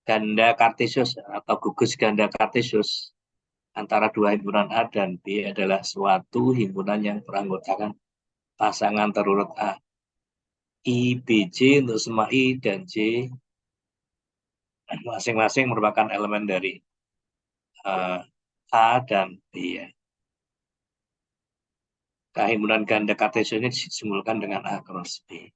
ganda kartesius atau gugus ganda kartesius antara dua himpunan A dan B adalah suatu himpunan yang beranggotakan pasangan terurut A. I, B, J untuk semua I dan J masing-masing merupakan elemen dari A dan B. Ya. Himpunan ganda kartesius ini disimbolkan dengan A cross B.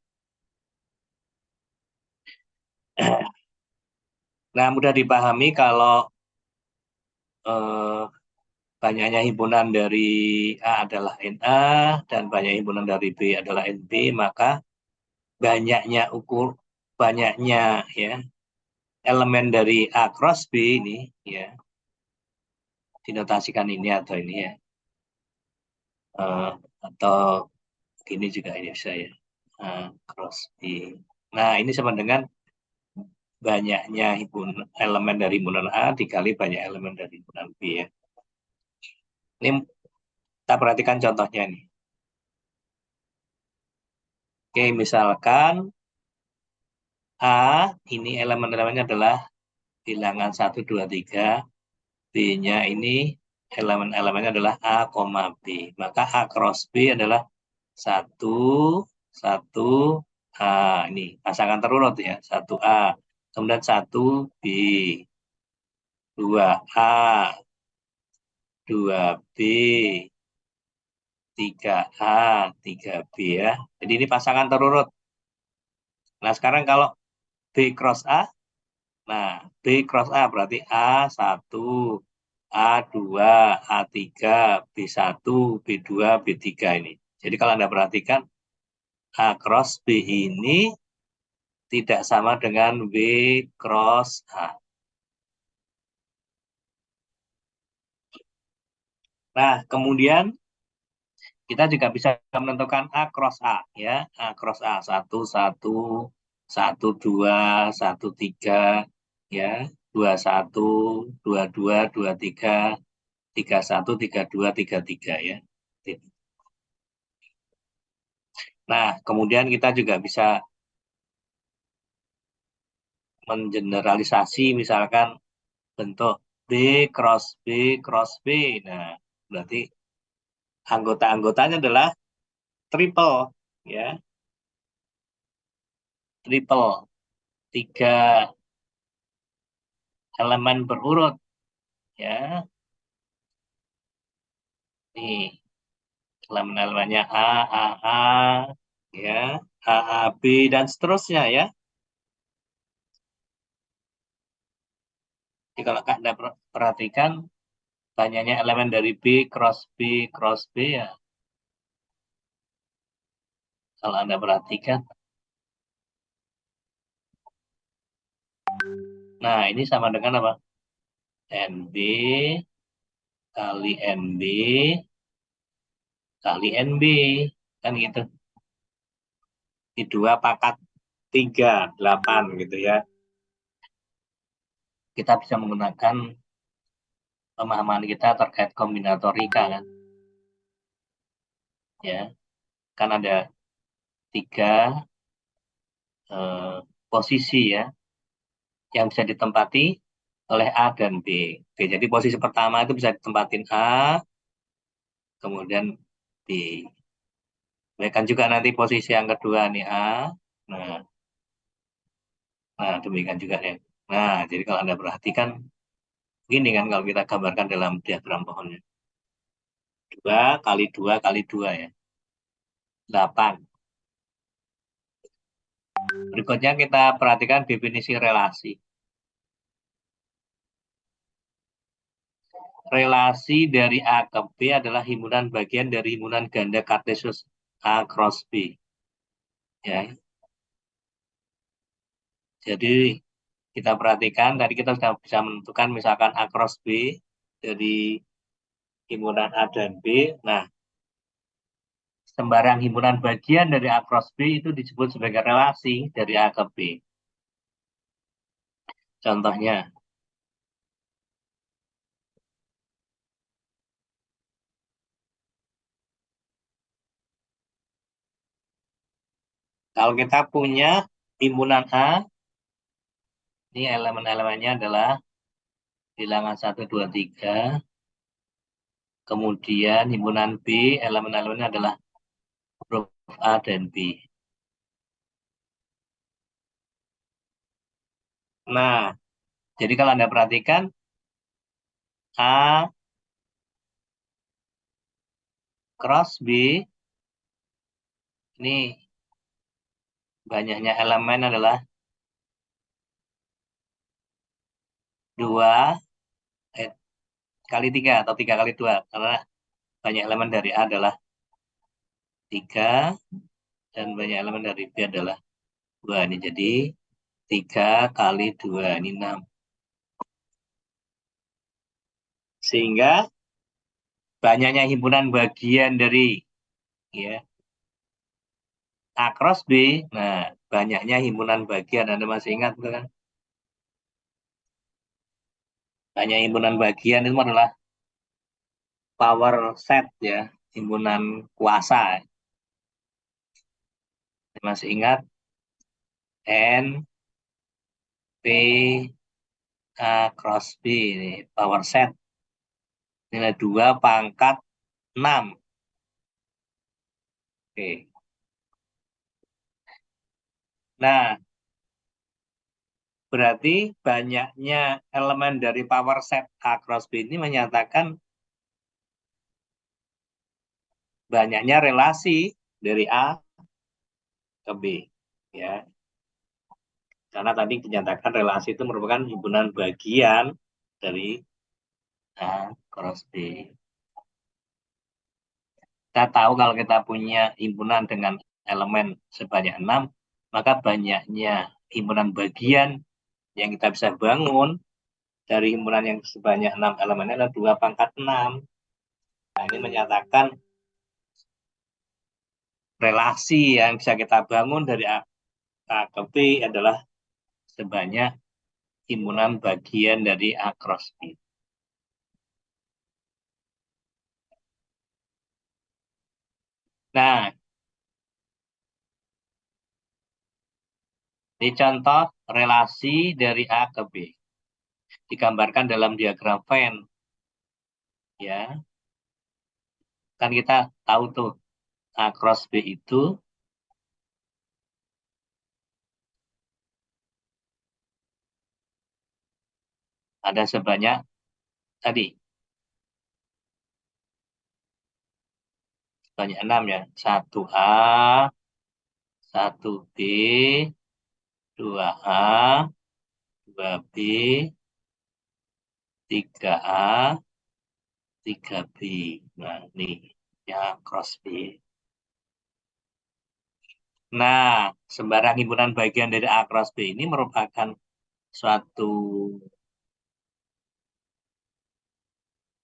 Nah, mudah dipahami kalau banyaknya himpunan dari A adalah NA dan banyak himpunan dari B adalah NB, maka banyaknya ya elemen dari A cross B ini ya dinotasikan ini atau ini ya atau ini juga ini bisa ya cross B. Nah, ini sama dengan banyaknya elemen dari himpunan A dikali banyak elemen dari himpunan B ya. Ini kita perhatikan contohnya nih. Oke, misalkan A, ini elemen-elemennya adalah bilangan 1, 2, 3. B-nya ini elemen-elemennya adalah A, B. Maka A cross B adalah 1, 1, A. Ini pasangan terurut ya, 1A. Kemudian 1, B. 2A. 2B. 3A. 3B ya. Jadi ini pasangan terurut. Nah, sekarang kalau B cross A, nah, B cross A berarti A1, A2, A3, B1, B2, B3 ini. Jadi kalau Anda perhatikan, A cross B ini tidak sama dengan B cross A. Nah, kemudian kita juga bisa menentukan A cross A, ya. A cross A, 1, 1, 1, 2, 1, 3, ya. 2, 1, 2, 2, 2, 3, 3, 1, 3, 2, 3, 3, ya. Nah, kemudian kita juga bisa mengeneralisasi misalkan bentuk B cross B cross B. Nah, berarti anggota-anggotanya adalah triple, ya. Triple. 3 elemen berurut, ya. Nih, elemen-elemennya A, ya. B, dan seterusnya, ya. Jadi kalau Anda perhatikan, banyaknya elemen dari B, cross B, ya. Kalau Anda perhatikan, nah ini sama dengan apa? NB kali NB kali NB, kan gitu. Di 2 pangkat 3, 8 gitu ya. Kita bisa menggunakan pemahaman kita terkait kombinatorika kan. Ya, kan ada 3 posisi ya yang bisa ditempati oleh A dan B. Oke, jadi posisi pertama itu bisa ditempatin A, kemudian B. Demikian juga nanti posisi yang kedua nih A. Nah, demikian juga ya. Nah, jadi kalau Anda perhatikan, gini kan kalau kita gambarkan dalam diagram pohonnya. 2 kali 2 kali 2 ya. 8. Berikutnya kita perhatikan definisi relasi. Relasi dari A ke B adalah himpunan bagian dari himpunan ganda kartesius A cross B. Ya. Jadi kita perhatikan, tadi kita sudah bisa menentukan misalkan A cross B dari himpunan A dan B. Nah, sembarang himpunan bagian dari A cross B itu disebut sebagai relasi dari A ke B. Contohnya, kalau kita punya himpunan A Ini elemen-elemennya adalah bilangan 1, 2, 3. Kemudian himpunan B, elemen-elemennya adalah huruf A dan B. Nah, jadi kalau Anda perhatikan, A cross B, ini banyaknya elemen adalah 2 kali 3 atau 3 kali 2. Karena banyak elemen dari A adalah 3 dan banyak elemen dari B adalah 2. Ini jadi 3 kali 2, ini 6. Sehingga banyaknya himpunan bagian dari ya A cross B, nah banyaknya himpunan bagian, Anda masih ingat kan? Banyak himpunan bagian itu adalah power set ya, himpunan kuasa. Masih ingat N P A cross B ini power set nilai 2 pangkat 6. Oke. Nah, berarti banyaknya elemen dari power set A cross B ini menyatakan banyaknya relasi dari A ke B. Ya, karena tadi dinyatakan relasi itu merupakan himpunan bagian dari A cross B. Kita tahu kalau kita punya himpunan dengan elemen sebanyak 6, maka banyaknya himpunan bagian yang kita bisa bangun dari himpunan yang sebanyak 6 elemennya adalah 2 pangkat 6. Nah, ini menyatakan relasi yang bisa kita bangun dari A ke B adalah sebanyak himpunan bagian dari A cross B. Nah, ini contoh relasi dari A ke B. Digambarkan dalam diagram Venn. Ya, kan kita tahu tuh A cross B itu ada sebanyak tadi sebanyak 6 ya. 1A, 1B, 2A, 2B, 3A, 3B. Nah, ini ya cross B. Nah, sembarang himpunan bagian dari A cross B ini merupakan suatu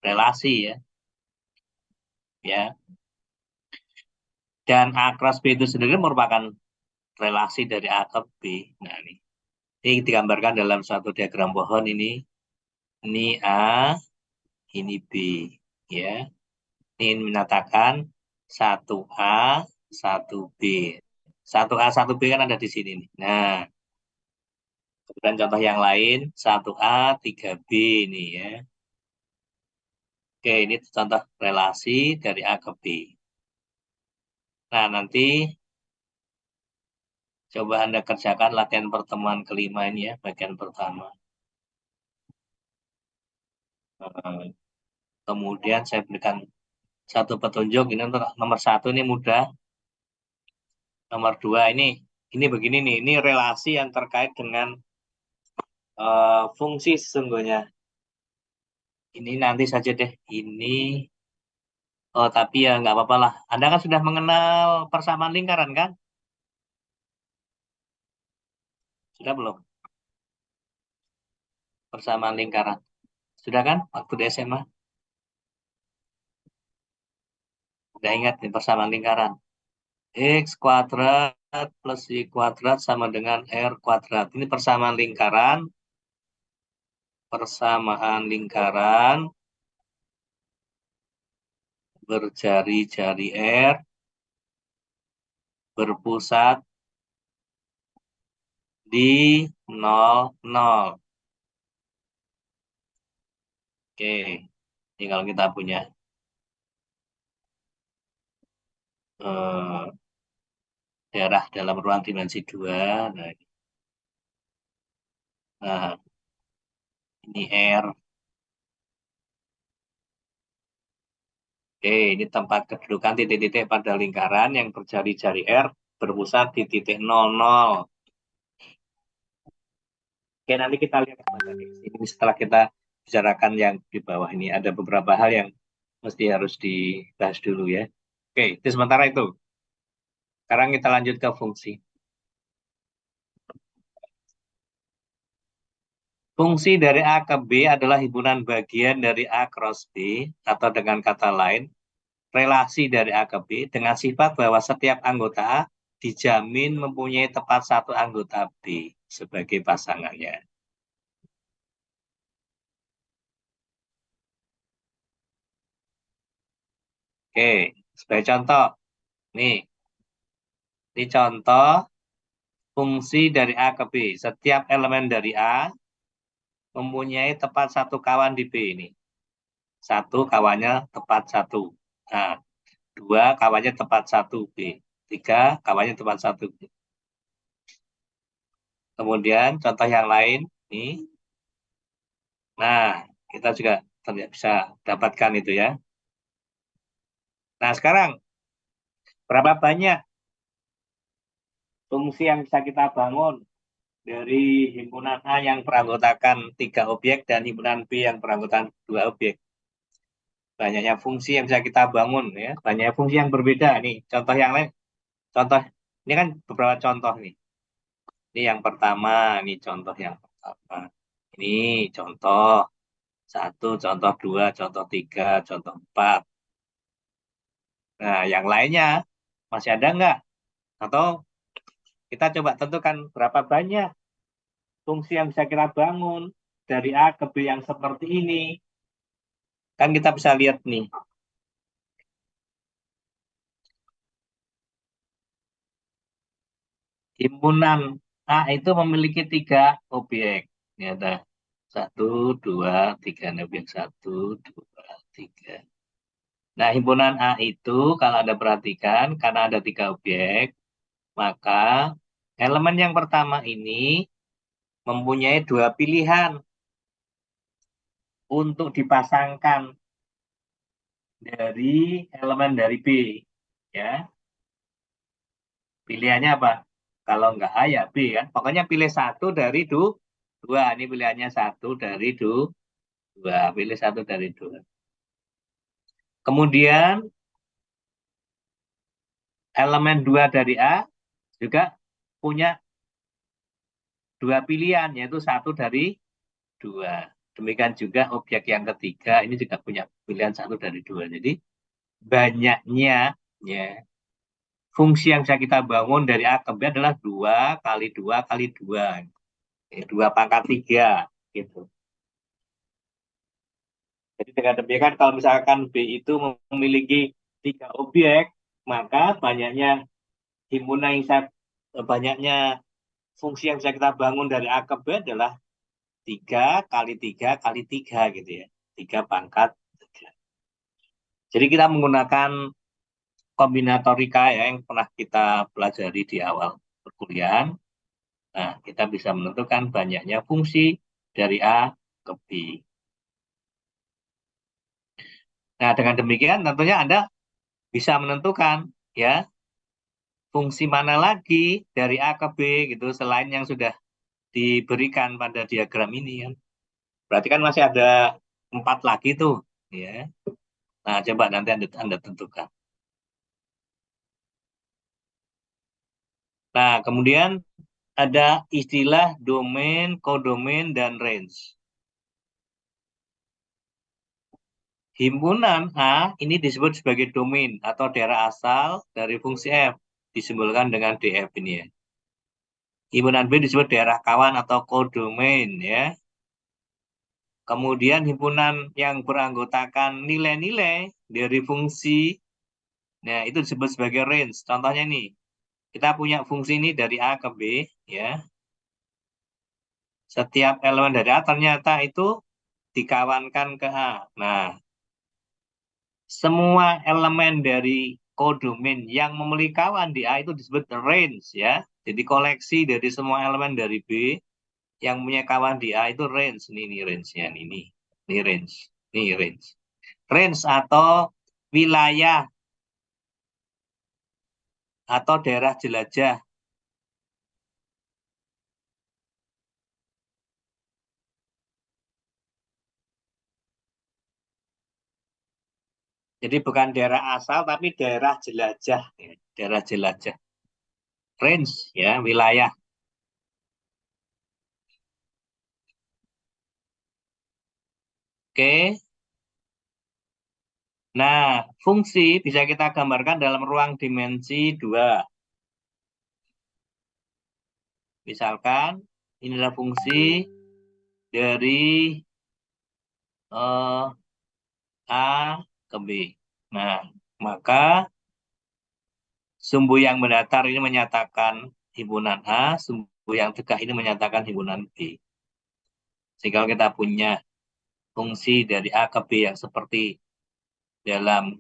relasi ya. Ya. Dan A cross B itu sendiri merupakan relasi dari A ke B. Nah, ini digambarkan dalam suatu diagram pohon ini. Ini A, ini B. Ya. Ini menyatakan 1A, 1B. 1A, 1B kan ada di sini nih. Nah, kemudian contoh yang lain, 1A, 3B ini ya. Oke, ini contoh relasi dari A ke B. Nah, nanti coba Anda kerjakan latihan pertemuan kelima ini ya, bagian pertama. Kemudian saya berikan satu petunjuk, ini untuk nomor 1 ini mudah. Nomor 2 ini begini nih, ini relasi yang terkait dengan fungsi sesungguhnya. Ini nanti saja deh, ini, oh tapi ya nggak apa-apa lah. Anda kan sudah mengenal persamaan lingkaran kan? Sudah belum? Persamaan lingkaran. Sudah kan waktu di SMA? Udah ingat nih persamaan lingkaran. X kuadrat plus Y kuadrat sama dengan R kuadrat. Ini persamaan lingkaran. Persamaan lingkaran berjari-jari R berpusat di 0, 0. Oke, ini kalau kita punya eh, daerah dalam ruang dimensi 2, nah, ini R. Oke, ini tempat kedudukan titik-titik pada lingkaran yang berjari-jari R berpusat di titik 0, 0. Oke, nanti kita lihat ini setelah kita bicarakan yang di bawah ini. Ada beberapa hal yang mesti harus dibahas dulu ya. Oke, itu sementara itu. Sekarang kita lanjut ke fungsi. Fungsi dari A ke B adalah himpunan bagian dari A cross B, atau dengan kata lain, relasi dari A ke B dengan sifat bahwa setiap anggota A dijamin mempunyai tepat satu anggota B sebagai pasangannya. Oke, sebagai contoh, nih, ini contoh fungsi dari A ke B. Setiap elemen dari A mempunyai tepat satu kawan di B ini. Satu kawannya tepat satu. Nah, dua kawannya tepat satu B. Tiga kawannya tepat satu B. Kemudian contoh yang lain, nih. Nah, kita juga bisa dapatkan itu ya. Nah, sekarang berapa banyak fungsi yang bisa kita bangun dari himpunan A yang beranggotakan 3 objek dan himpunan B yang beranggotakan 2 objek? Banyaknya fungsi yang bisa kita bangun ya, banyak fungsi yang berbeda nih. Contoh yang lain, contoh ini kan beberapa contoh nih. Ini yang pertama, ini contoh yang pertama. Ini contoh satu, contoh dua, contoh tiga, contoh empat. Nah, yang lainnya masih ada nggak? Atau kita coba tentukan berapa banyak fungsi yang bisa kita bangun dari A ke B yang seperti ini. Kan kita bisa lihat nih, himpunan A itu memiliki 3 objek. Ini ada satu, dua, tiga. Ini objek satu, dua, tiga. Nah, himpunan A itu kalau Anda perhatikan, karena ada 3 objek, maka elemen yang pertama ini mempunyai 2 pilihan untuk dipasangkan dari elemen dari B. Ya, pilihannya apa? Kalau nggak A ya B kan. Pokoknya pilih satu dari dua. Ini pilihannya satu dari dua. Pilih satu dari dua. Kemudian elemen 2 dari A juga punya 2 pilihan, yaitu satu dari dua. Demikian juga objek yang ketiga ini juga punya pilihan satu dari dua. Jadi banyaknya ya fungsi yang bisa kita bangun dari A ke B adalah 2 kali 2 kali 2. 2 pangkat 3 gitu. Jadi dengan demikian kalau misalkan B itu memiliki 3 objek, maka himpunan yang saya, banyaknya fungsi yang bisa kita bangun dari A ke B adalah 3 kali 3 kali 3 gitu ya. 3 pangkat 3. Jadi kita menggunakan kombinatorika ya yang pernah kita pelajari di awal perkuliahan. Nah, kita bisa menentukan banyaknya fungsi dari A ke B. Nah, dengan demikian tentunya Anda bisa menentukan ya fungsi mana lagi dari A ke B gitu selain yang sudah diberikan pada diagram ini kan. Berarti kan masih ada 4 lagi tuh ya. Nah, coba nanti Anda tentukan. Nah, kemudian ada istilah domain, kodomain, dan range. Himpunan A ini disebut sebagai domain atau daerah asal dari fungsi F, disimbolkan dengan DF ini ya. Himpunan B disebut daerah kawan atau kodomain ya. Kemudian himpunan yang beranggotakan nilai-nilai dari fungsi, nah itu disebut sebagai range. Contohnya nih, kita punya fungsi ini dari A ke B ya. Setiap elemen dari A ternyata itu dikawankan ke A. Nah, semua elemen dari kodomain yang memiliki kawan di A itu disebut range ya. Jadi koleksi dari semua elemen dari B yang punya kawan di A itu range. Ini range-nya ini range. Ini range. Range atau wilayah atau daerah jelajah. Jadi bukan daerah asal tapi daerah jelajah, ya. Daerah jelajah. Range ya, wilayah. Oke. Nah, fungsi bisa kita gambarkan dalam ruang dimensi 2. Misalkan inilah fungsi dari eh, A ke B. Nah, maka sumbu yang mendatar ini menyatakan himpunan A, sumbu yang tegak ini menyatakan himpunan B. Sehingga kalau kita punya fungsi dari A ke B yang seperti dalam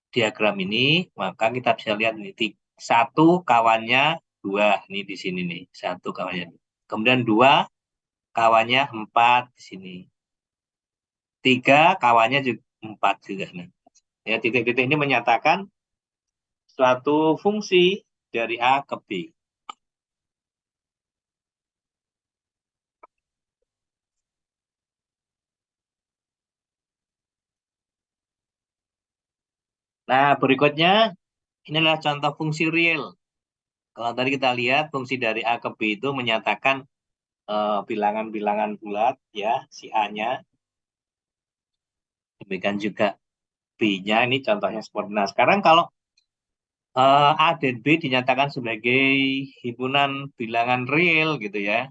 diagram ini, maka kita bisa lihat ini satu kawannya dua, ini di sini nih, satu kawannya. Kemudian dua kawannya empat di sini, tiga kawannya juga empat juga. Nah, ya titik-titik ini menyatakan suatu fungsi dari A ke B. Nah, berikutnya inilah contoh fungsi real. Kalau tadi kita lihat fungsi dari A ke B itu menyatakan bilangan-bilangan bulat ya, si A-nya. Demikian juga B-nya ini contohnya seperti. Nah, sekarang kalau A dan B dinyatakan sebagai himpunan bilangan real gitu ya,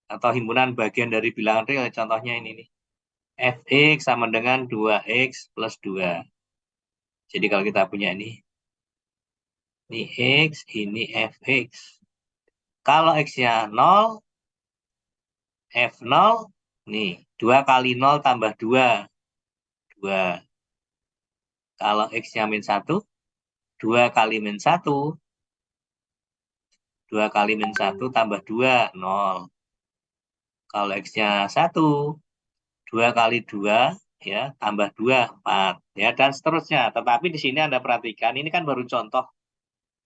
atau himpunan bagian dari bilangan real, contohnya ini nih. Fx sama dengan 2x plus 2. Jadi kalau kita punya ini x, ini fx. Kalau x-nya 0, f0, nih 2 kali 0 tambah 2, 2. Kalau x-nya min 1, 2 kali min 1, 2 kali min 1 tambah 2, 0. Kalau X-nya 1, 2 kali 2, ya, tambah 2, 4. Ya, dan seterusnya. Tetapi di sini Anda perhatikan, ini kan baru contoh,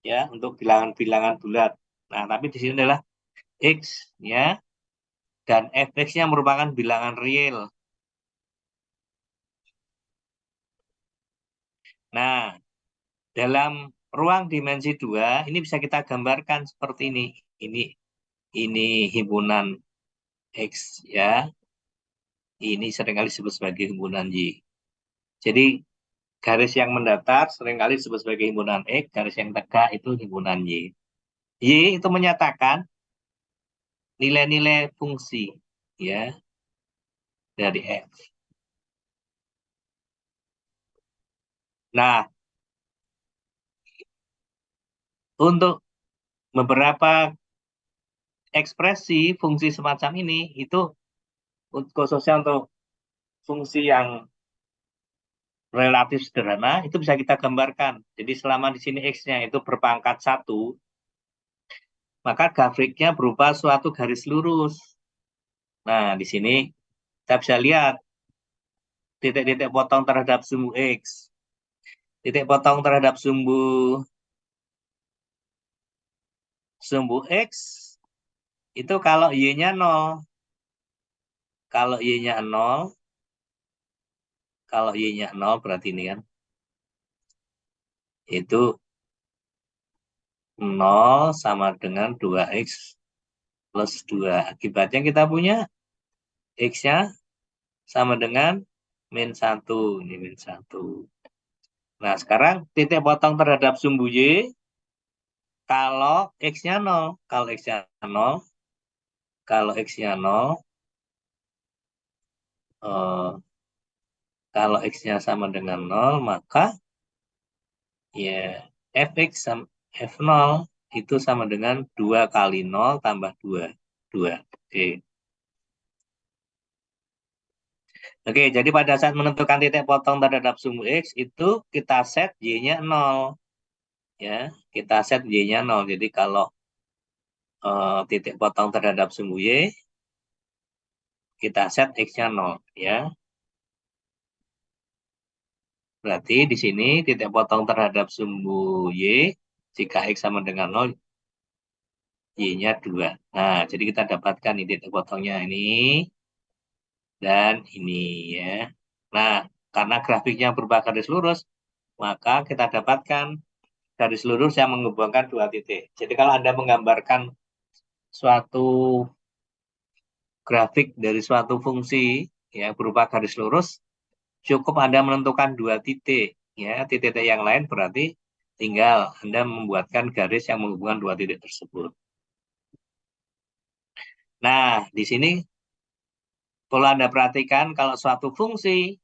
ya, untuk bilangan-bilangan bulat. Nah, tapi di sini adalah X, ya, dan fx-nya merupakan bilangan real. Nah, dalam ruang dimensi 2, ini bisa kita gambarkan seperti ini. Ini himpunan X, ya. Ini seringkali disebut sebagai himpunan Y. Jadi garis yang mendatar seringkali disebut sebagai himpunan X, garis yang tegak itu himpunan Y. Y itu menyatakan nilai-nilai fungsi ya dari F. Nah, untuk beberapa ekspresi fungsi semacam ini itu khususnya untuk fungsi yang relatif sederhana itu bisa kita gambarkan. Jadi selama di sini X-nya itu berpangkat 1, maka grafiknya berupa suatu garis lurus. Nah, di sini kita bisa lihat titik-titik potong terhadap sumbu X. Titik potong terhadap sumbu X itu kalau Y-nya 0. Kalau Y-nya 0, kalau Y-nya 0 berarti ini kan itu 0 sama dengan 2X plus 2. Akibatnya kita punya X-nya sama dengan min 1. Ini min 1. Nah, sekarang titik potong terhadap sumbu Y kalau X-nya 0. Kalau X-nya 0, kalau X-nya 0, kalau X-nya sama dengan 0, maka ya fx sama f0 itu sama dengan 2 kali 0 tambah 2. 2. Oke. Oke, jadi pada saat menentukan titik potong terhadap sumbu X, itu kita set Y-nya 0. Ya, kita set Y-nya 0. Jadi kalau titik potong terhadap sumbu Y, kita set X-nya 0. Ya. Berarti di sini titik potong terhadap sumbu Y, jika X sama dengan 0, Y-nya 2. Nah, jadi kita dapatkan ini titik potongnya ini dan ini ya. Nah, karena grafiknya berupa garis lurus, maka kita dapatkan garis lurus yang menghubungkan dua titik. Jadi kalau Anda menggambarkan suatu grafik dari suatu fungsi ya berupa garis lurus, cukup Anda menentukan dua titik. Ya, titik-titik yang lain berarti tinggal Anda membuatkan garis yang menghubungkan dua titik tersebut. Nah, di sini kalau Anda perhatikan kalau suatu fungsi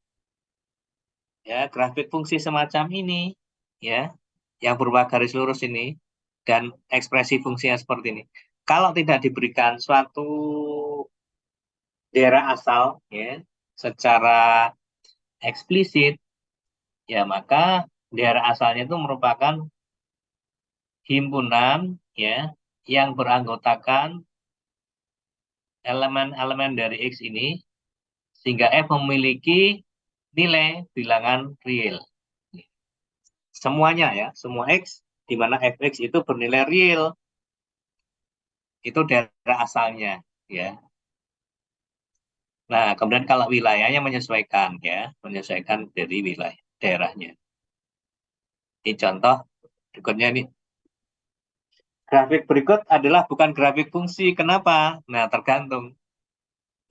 ya grafik fungsi semacam ini ya yang berupa garis lurus ini dan ekspresi fungsinya seperti ini. Kalau tidak diberikan suatu daerah asal ya secara eksplisit ya maka daerah asalnya itu merupakan himpunan ya yang beranggotakan elemen-elemen dari X ini sehingga F memiliki nilai bilangan real. Semuanya ya, semua X di mana fx itu bernilai real itu daerah asalnya ya. Nah, kemudian kalau wilayahnya menyesuaikan ya, menyesuaikan dari wilayah daerahnya. Ini contoh berikutnya nih. Grafik berikut adalah bukan grafik fungsi. Kenapa? Nah, tergantung.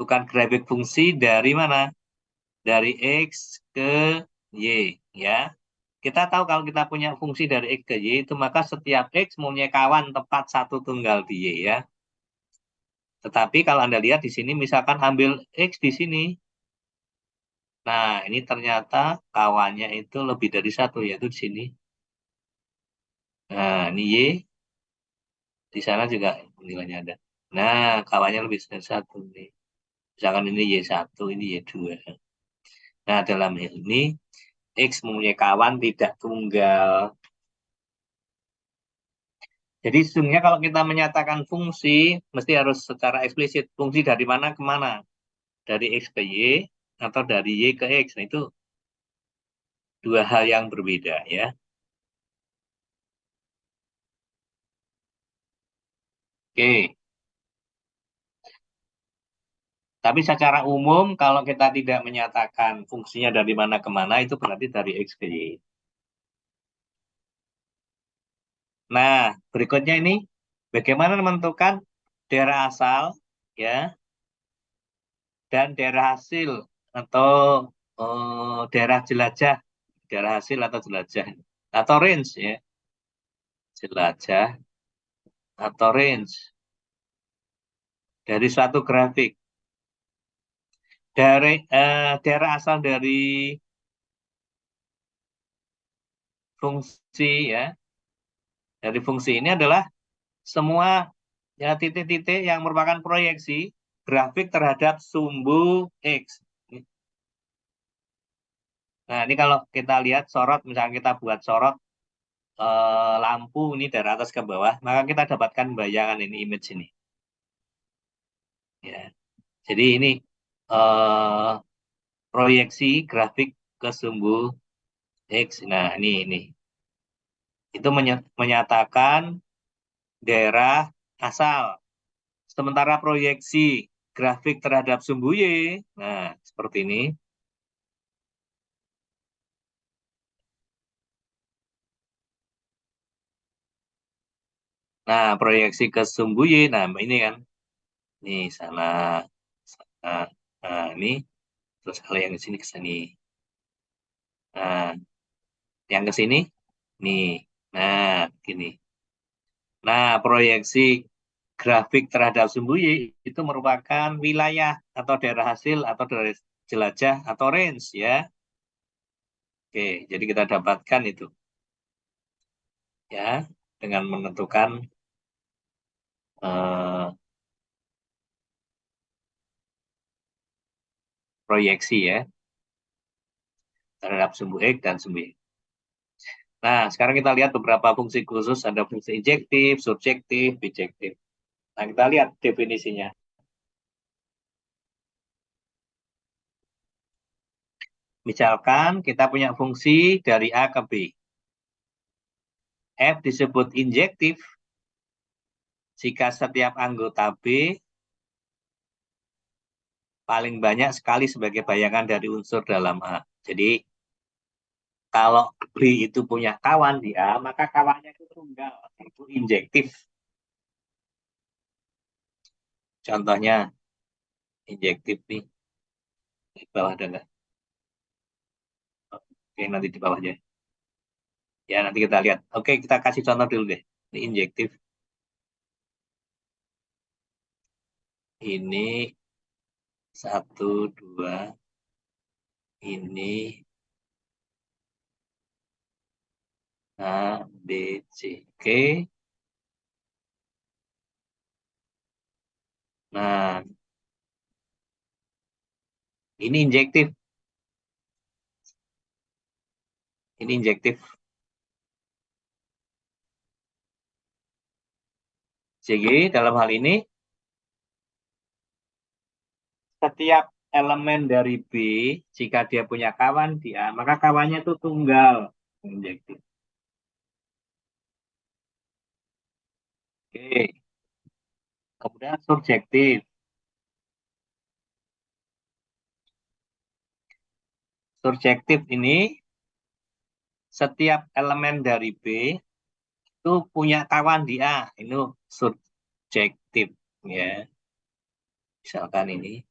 Bukan grafik fungsi dari mana? Dari X ke Y ya. Kita tahu kalau kita punya fungsi dari X ke Y itu maka setiap X mempunyai kawan tepat satu tunggal di Y ya. Tetapi kalau Anda lihat di sini misalkan ambil X di sini. Nah, ini ternyata kawannya itu lebih dari satu yaitu di sini. Nah, ini Y di sana juga nilainya ada. Nah, kawannya lebih dari satu nih. Misalkan ini Y1, ini Y2. Nah, dalam hal ini X mempunyai kawan tidak tunggal. Jadi sesungguhnya kalau kita menyatakan fungsi, mesti harus secara eksplisit. Fungsi dari mana ke mana? Dari X ke Y, atau dari Y ke X. Nah, itu dua hal yang berbeda ya. Oke. Tapi secara umum, kalau kita tidak menyatakan fungsinya dari mana ke mana, itu berarti dari X ke Y. Nah, berikutnya ini, bagaimana menentukan daerah asal, ya, dan daerah hasil, atau daerah jelajah, daerah hasil atau jelajah, atau range, ya, jelajah, atau range, dari suatu grafik. Daerah asal dari fungsi, ya, dari fungsi ini adalah semua ya titik-titik yang merupakan proyeksi grafik terhadap sumbu X. Nah, ini kalau kita lihat sorot, misalnya kita buat sorot lampu ini dari atas ke bawah, maka kita dapatkan bayangan ini, image ini. Ya, jadi ini eh, proyeksi grafik ke sumbu X. Nah, ini itu menyatakan daerah asal. Sementara proyeksi grafik terhadap sumbu Y, nah seperti ini. Nah, proyeksi ke sumbu Y, nah ini kan, ini sana, sana, nah ini, terus kalau yang di sini ke sini. Nah, yang ke sini, nih, nah gini. Nah, proyeksi grafik terhadap sumbu Y itu merupakan wilayah atau daerah hasil atau daerah jelajah atau range ya. Oke, jadi kita dapatkan itu ya dengan menentukan eh, proyeksi ya terhadap sumbu X dan sumbu Y. Nah, sekarang kita lihat beberapa fungsi khusus, ada fungsi injektif, subjektif, bijektif. Nah, kita lihat definisinya. Misalkan kita punya fungsi dari A ke B. F disebut injektif jika setiap anggota B paling banyak sekali sebagai bayangan dari unsur dalam A. Jadi, kalau B itu punya kawan di A, maka kawannya itu tunggal. Itu injektif. Contohnya, injektif nih. Di bawah ada nggak? Oke, nanti di bawahnya. Ya, nanti kita lihat. Oke, kita kasih contoh dulu deh. Ini injektif. Ini 1, 2. Ini A, B, C. Oke. Nah, ini injektif. Ini injektif. Jadi, dalam hal ini, setiap elemen dari B, jika dia punya kawan di A, maka kawannya itu tunggal. Injektif. Oke. Kemudian subjektif. Subjektif ini, setiap elemen dari B itu punya kawan di A. Ini subjektif. Ya. Misalkan ini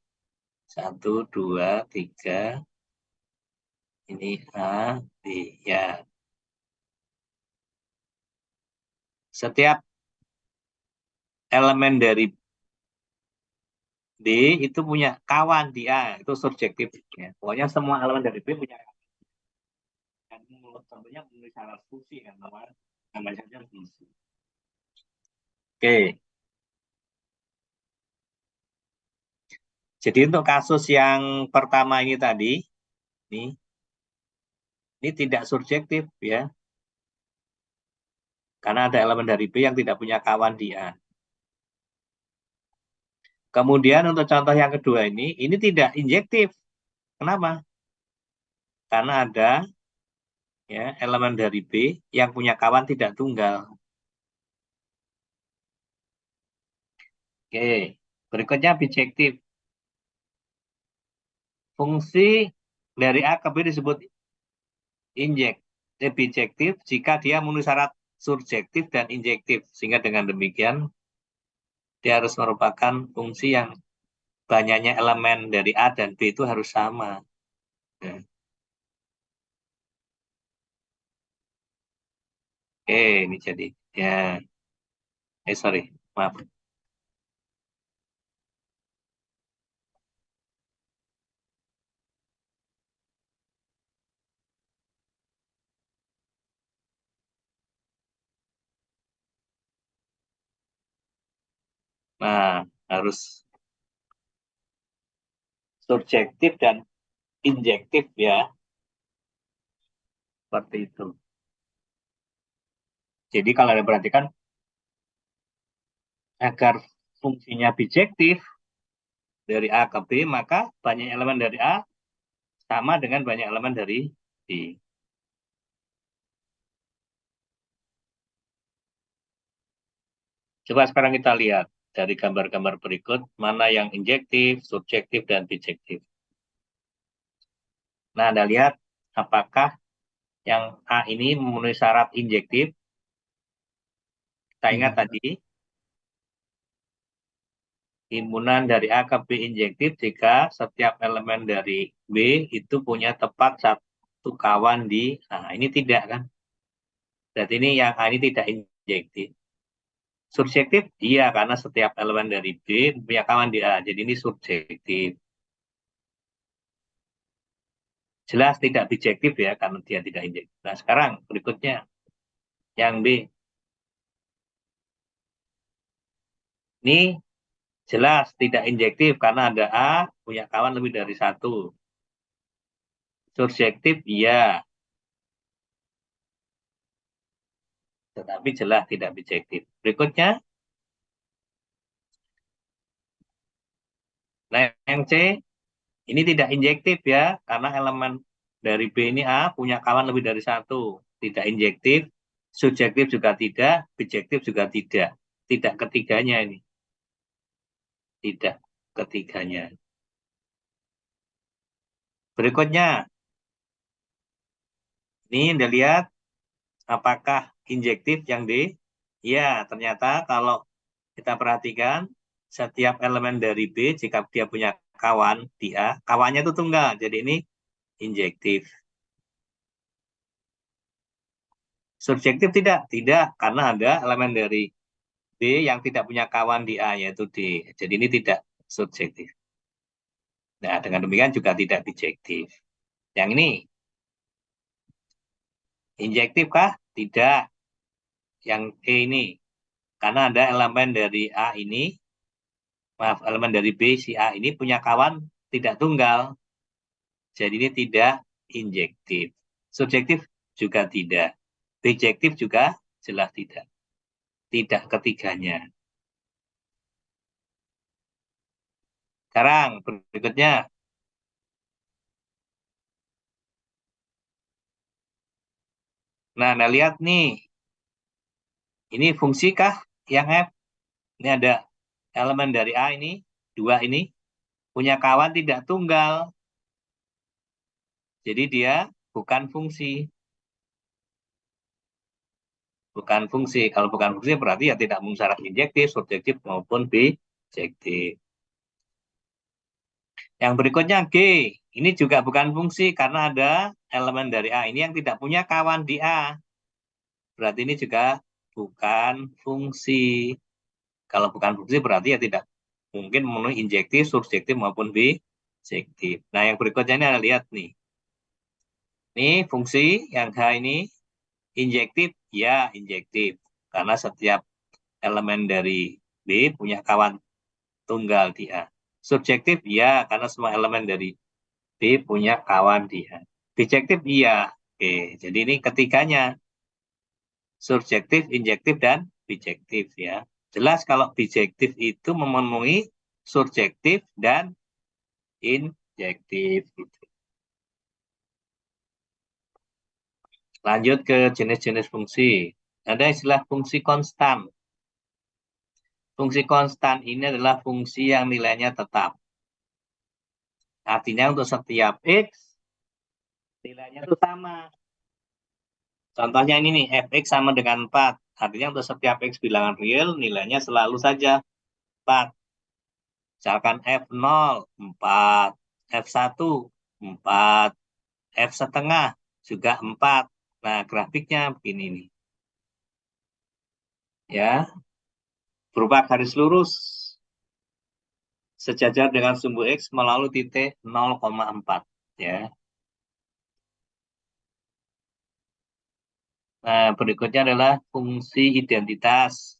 1, 2, 3. Ini A, B. Ya. Setiap elemen dari D itu punya kawan di A. Itu subjektif. Ya. Pokoknya semua elemen dari B punya kawan. Dan tentunya memenuhi syarat fungsi kan. Namanya saja fungsi. Oke. Jadi untuk kasus yang pertama ini tadi, ini tidak subjektif ya. Karena ada elemen dari B yang tidak punya kawan di A. Kemudian untuk contoh yang kedua ini tidak injektif. Kenapa? Karena ada ya elemen dari B yang punya kawan tidak tunggal. Oke, berikutnya bijektif. Fungsi dari A ke B disebut bijektif jika dia memenuhi syarat subjektif dan injektif. Sehingga dengan demikian, dia harus merupakan fungsi yang banyaknya elemen dari A dan B itu harus sama. Ya. Oke, ini jadi. Ya, sorry, maaf. Nah, harus subjektif dan injektif ya. Seperti itu. Jadi kalau Anda perhatikan, agar fungsinya bijektif dari A ke B, maka banyak elemen dari A sama dengan banyak elemen dari B. Coba sekarang kita lihat dari gambar-gambar berikut, mana yang injektif, subjektif, dan bijektif. Nah, Anda lihat apakah yang A ini memenuhi syarat injektif. Kita ingat tadi, himpunan dari A ke B injektif jika setiap elemen dari B itu punya tepat satu kawan di A. Ini tidak kan? Jadi ini yang A ini tidak injektif. Subjektif, iya karena setiap elemen dari B punya kawan di A. Jadi ini subjektif. Jelas tidak bijektif ya, karena dia tidak injektif. Nah sekarang berikutnya, yang B. Ini jelas tidak injektif karena ada A punya kawan lebih dari satu. Surjektif, iya. Tetapi jelas tidak bijektif. Berikutnya, nah yang C, ini tidak injektif ya, karena elemen dari B ini A punya kawan lebih dari satu. Tidak injektif, subjektif juga tidak, bijektif juga tidak. Tidak ketiganya ini. Tidak ketiganya. Berikutnya, ini Anda lihat apakah injektif yang D? Ya, ternyata kalau kita perhatikan, setiap elemen dari B, jika dia punya kawan di A, kawannya itu tunggal. Jadi ini injektif. Subjektif tidak, tidak, karena ada elemen dari B yang tidak punya kawan di A, yaitu D. Jadi ini tidak subjektif. Nah, dengan demikian juga tidak bijektif. Yang ini, injektif kah? Tidak. Yang E ini, karena ada elemen dari A ini, maaf, elemen dari B, si A ini punya kawan tidak tunggal. Jadi ini tidak injektif. Subjektif juga tidak. Bijektif juga jelas tidak. Tidak ketiganya. Sekarang berikutnya. Nah, lihat nih. Ini fungsi kah yang F? Ini ada elemen dari A ini, dua ini, punya kawan tidak tunggal. Jadi dia bukan fungsi. Bukan fungsi. Kalau bukan fungsi berarti ya tidak mensyarat injektif, subjektif maupun bijektif. Yang berikutnya G. Ini juga bukan fungsi karena ada elemen dari A ini yang tidak punya kawan di A. Berarti ini juga bukan fungsi. Kalau bukan fungsi berarti ya tidak mungkin memenuhi injektif, subjektif maupun bijektif. Nah, yang berikutnya ini Anda lihat nih. Ini fungsi yang H ini injektif, ya injektif. Karena setiap elemen dari B punya kawan tunggal di A. Subjektif, ya karena semua elemen dari B punya kawan di A. Bijektif, iya. Oke, jadi ini ketiganya. Subjektif, injektif, dan bijektif ya. Jelas kalau bijektif itu memenuhi subjektif dan injektif. Gitu. Lanjut ke jenis-jenis fungsi. Ada istilah fungsi konstan. Fungsi konstan ini adalah fungsi yang nilainya tetap. Artinya untuk setiap X, nilainya itu sama. Contohnya ini nih, fx sama dengan 4. Artinya untuk setiap X bilangan real, nilainya selalu saja 4. Misalkan F0, 4. F1, 4. F setengah, juga 4. Nah, grafiknya begini nih. Ya, berupa garis lurus sejajar dengan sumbu X melalui titik 0,4. Ya. Nah, berikutnya adalah fungsi identitas.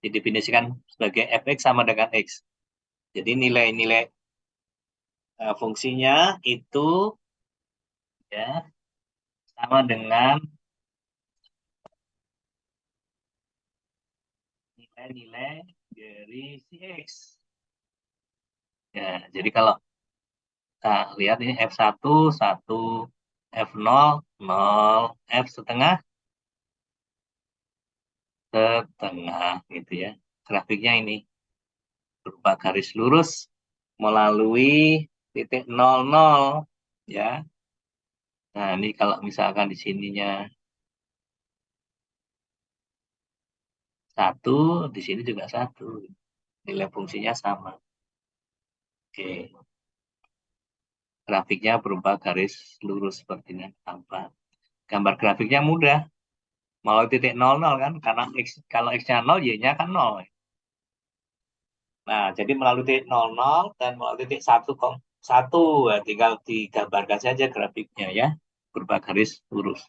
Didefinisikan sebagai fx sama dengan x. Jadi nilai-nilai fungsinya itu ya sama dengan nilai-nilai dari si x. Ya, jadi kalau kita lihat ini F1, 1, F0, 0, F setengah, setengah gitu ya. Grafiknya ini berupa garis lurus melalui titik 00 ya. Nah, ini kalau misalkan di sininya 1, di sini juga 1. Nilai fungsinya sama. Oke. Grafiknya berupa garis lurus seperti ini. Tampak. Gambar grafiknya mudah. Mau titik 00 kan, karena X, kalau X-nya 0, Y-nya kan 0. Nah, jadi melalui titik 00 dan melalui titik 1,1, ya, tinggal digambarkan saja grafiknya ya, berupa garis lurus.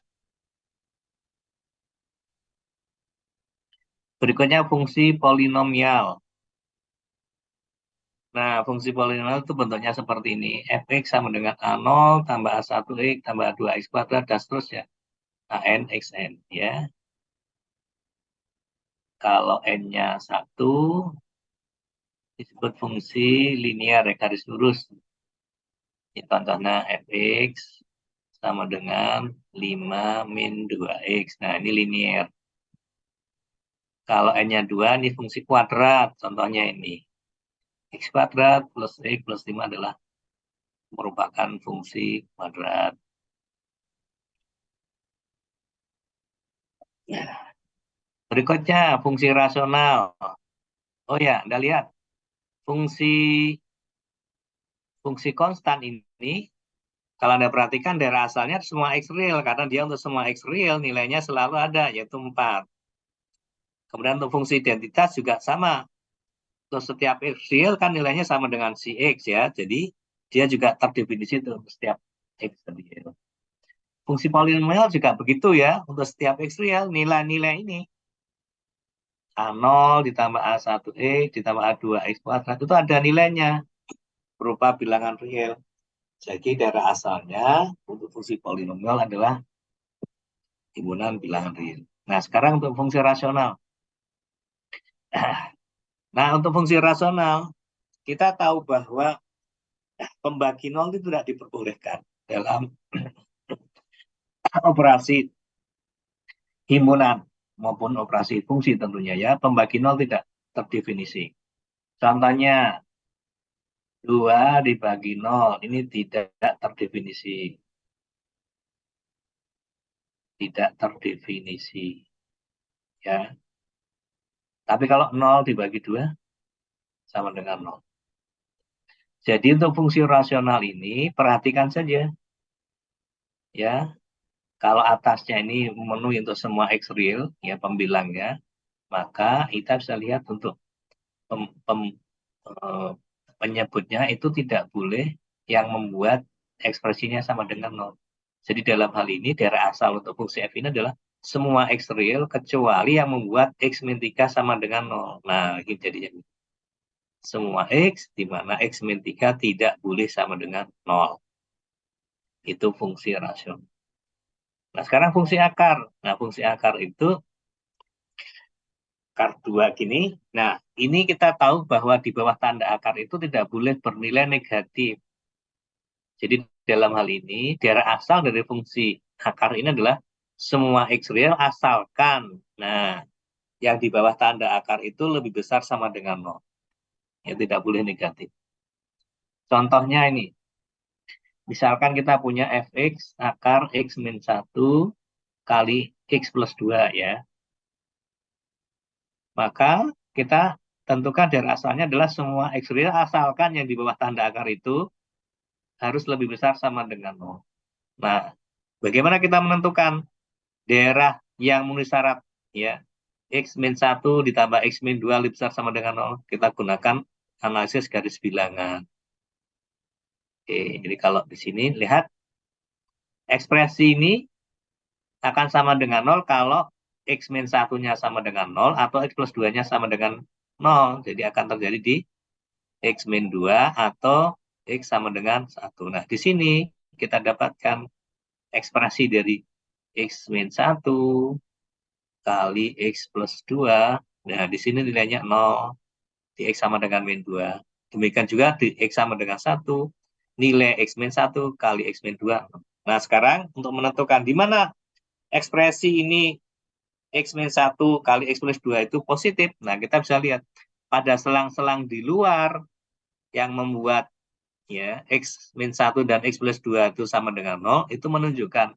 Berikutnya fungsi polinomial. Nah, fungsi polinomial itu bentuknya seperti ini. Fx sama dengan A0 tambah A1x tambah A2x kuadrat dan seterusnya. An xn ya. Kalau n-nya 1 disebut fungsi linear ya, garis lurus. Ini contohnya fx sama dengan 5 min 2x. Nah, ini linear. Kalau n-nya 2, ini fungsi kuadrat. Contohnya ini. X kuadrat plus x plus 5 adalah merupakan fungsi kuadrat. Nah, berikutnya fungsi rasional. Oh ya, Anda lihat. Fungsi fungsi konstan ini, kalau Anda perhatikan daerah asalnya semua X real. Karena dia untuk semua X real nilainya selalu ada, yaitu 4. Kemudian untuk fungsi identitas juga sama. Untuk setiap X real kan nilainya sama dengan si X ya. Jadi dia juga terdefinisi itu untuk setiap X real. Fungsi polinomial juga begitu ya. Untuk setiap X real nilai-nilai ini. A0 ditambah A1X ditambah A2X kuadrat itu ada nilainya berupa bilangan real. Jadi daerah asalnya untuk fungsi polinomial adalah timbunan bilangan real. Nah, sekarang untuk fungsi rasional. Nah, untuk fungsi rasional, kita tahu bahwa pembagi nol itu tidak diperbolehkan dalam operasi himpunan maupun operasi fungsi tentunya ya. Pembagi nol tidak terdefinisi. Contohnya, 2 dibagi 0, ini tidak terdefinisi. Tidak terdefinisi. Ya. Tapi kalau 0 dibagi 2, sama dengan 0. Jadi untuk fungsi rasional ini, perhatikan saja. Ya, kalau atasnya ini memenuhi untuk semua X real, ya pembilangnya, maka kita bisa lihat untuk pem, pem, eh, penyebutnya itu tidak boleh yang membuat ekspresinya sama dengan 0. Jadi dalam hal ini, daerah asal untuk fungsi F ini adalah semua X real kecuali yang membuat X min 3 sama dengan 0. Nah, ini jadinya semua X, di mana X min 3 tidak boleh sama dengan 0. Itu fungsi rasional. Nah, sekarang fungsi akar. Nah, fungsi akar itu akar 2 gini. Nah, ini kita tahu bahwa di bawah tanda akar itu tidak boleh bernilai negatif. Jadi dalam hal ini, daerah asal dari fungsi akar ini adalah semua X real asalkan. Nah, yang di bawah tanda akar itu lebih besar sama dengan 0. Ya, tidak boleh negatif. Contohnya ini, misalkan kita punya fx akar x min 1 kali x plus 2 ya. Maka kita tentukan dari asalnya adalah semua X real asalkan yang di bawah tanda akar itu harus lebih besar sama dengan 0. Nah, bagaimana kita menentukan daerah yang memenuhi syarat ya X min 1 ditambah X min 2 lebih besar sama dengan 0? Kita gunakan analisis garis bilangan. Oke, jadi kalau di sini lihat ekspresi ini akan sama dengan 0 kalau X min 1-nya sama dengan 0 atau X plus 2-nya sama dengan 0. Jadi akan terjadi di X min 2 atau X sama dengan 1. Nah, di sini kita dapatkan ekspresi dari X min 1 kali X plus 2. Nah, di sini nilainya 0. Di X sama dengan min 2. Demikian juga di X sama dengan 1. Nilai X min 1 kali X min 2. Nah, sekarang untuk menentukan di mana ekspresi ini X min 1 kali X plus 2 itu positif. Nah, kita bisa lihat pada selang-selang di luar yang membuat ya X min 1 dan X plus 2 itu sama dengan 0, itu menunjukkan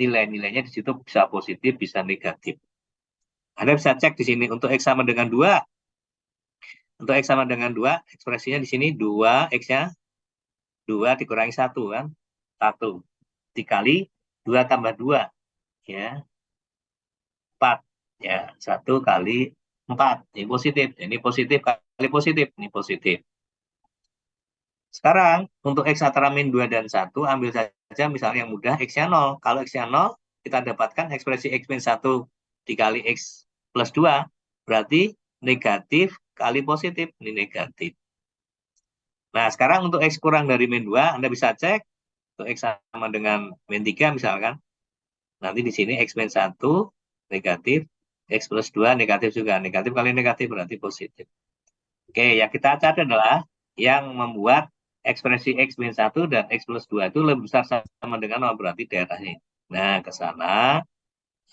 nilai-nilainya di situ bisa positif, bisa negatif. Anda bisa cek di sini untuk X sama dengan 2. Untuk X sama dengan 2, ekspresinya di sini 2, X-nya 2 dikurangi 1 kan? 1. Dikali 2 tambah 2, ya 4. Ya, 1 kali 4. Ini positif. Ini positif kali positif. Ini positif. Sekarang, untuk X antara min 2 dan 1, ambil saja misalnya yang mudah, X-nya 0. Kalau X-nya 0, kita dapatkan ekspresi X min 1 dikali X plus 2. Berarti negatif kali positif. Ini negatif. Nah, sekarang untuk X kurang dari min 2, Anda bisa cek untuk X sama dengan min 3 misalkan. Nanti di sini X min 1 negatif, X plus 2 negatif juga. Negatif kali negatif berarti positif. Oke, yang kita cari adalah yang membuat ekspresi X min 1 dan X plus 2 itu lebih besar sama dengan 0, berarti daerahnya. Nah, ke sana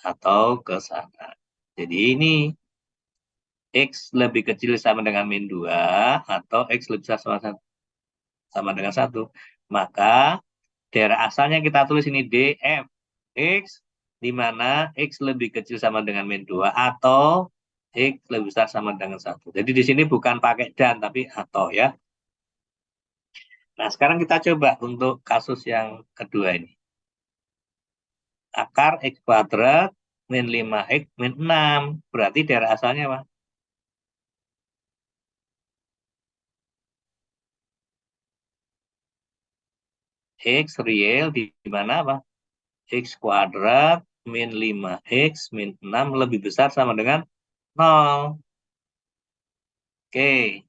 atau ke sana. Jadi ini X lebih kecil sama dengan min 2 atau X lebih besar sama dengan 1. Maka daerah asalnya kita tulis ini DF X, di mana X lebih kecil sama dengan min 2 atau X lebih besar sama dengan 1. Jadi di sini bukan pakai dan, tapi atau ya. Nah, sekarang kita coba untuk kasus yang kedua ini. Akar X kuadrat min 5X min 6. Berarti daerah asalnya apa? X real di mana apa? X kuadrat min 5X min 6 lebih besar sama dengan 0. Oke.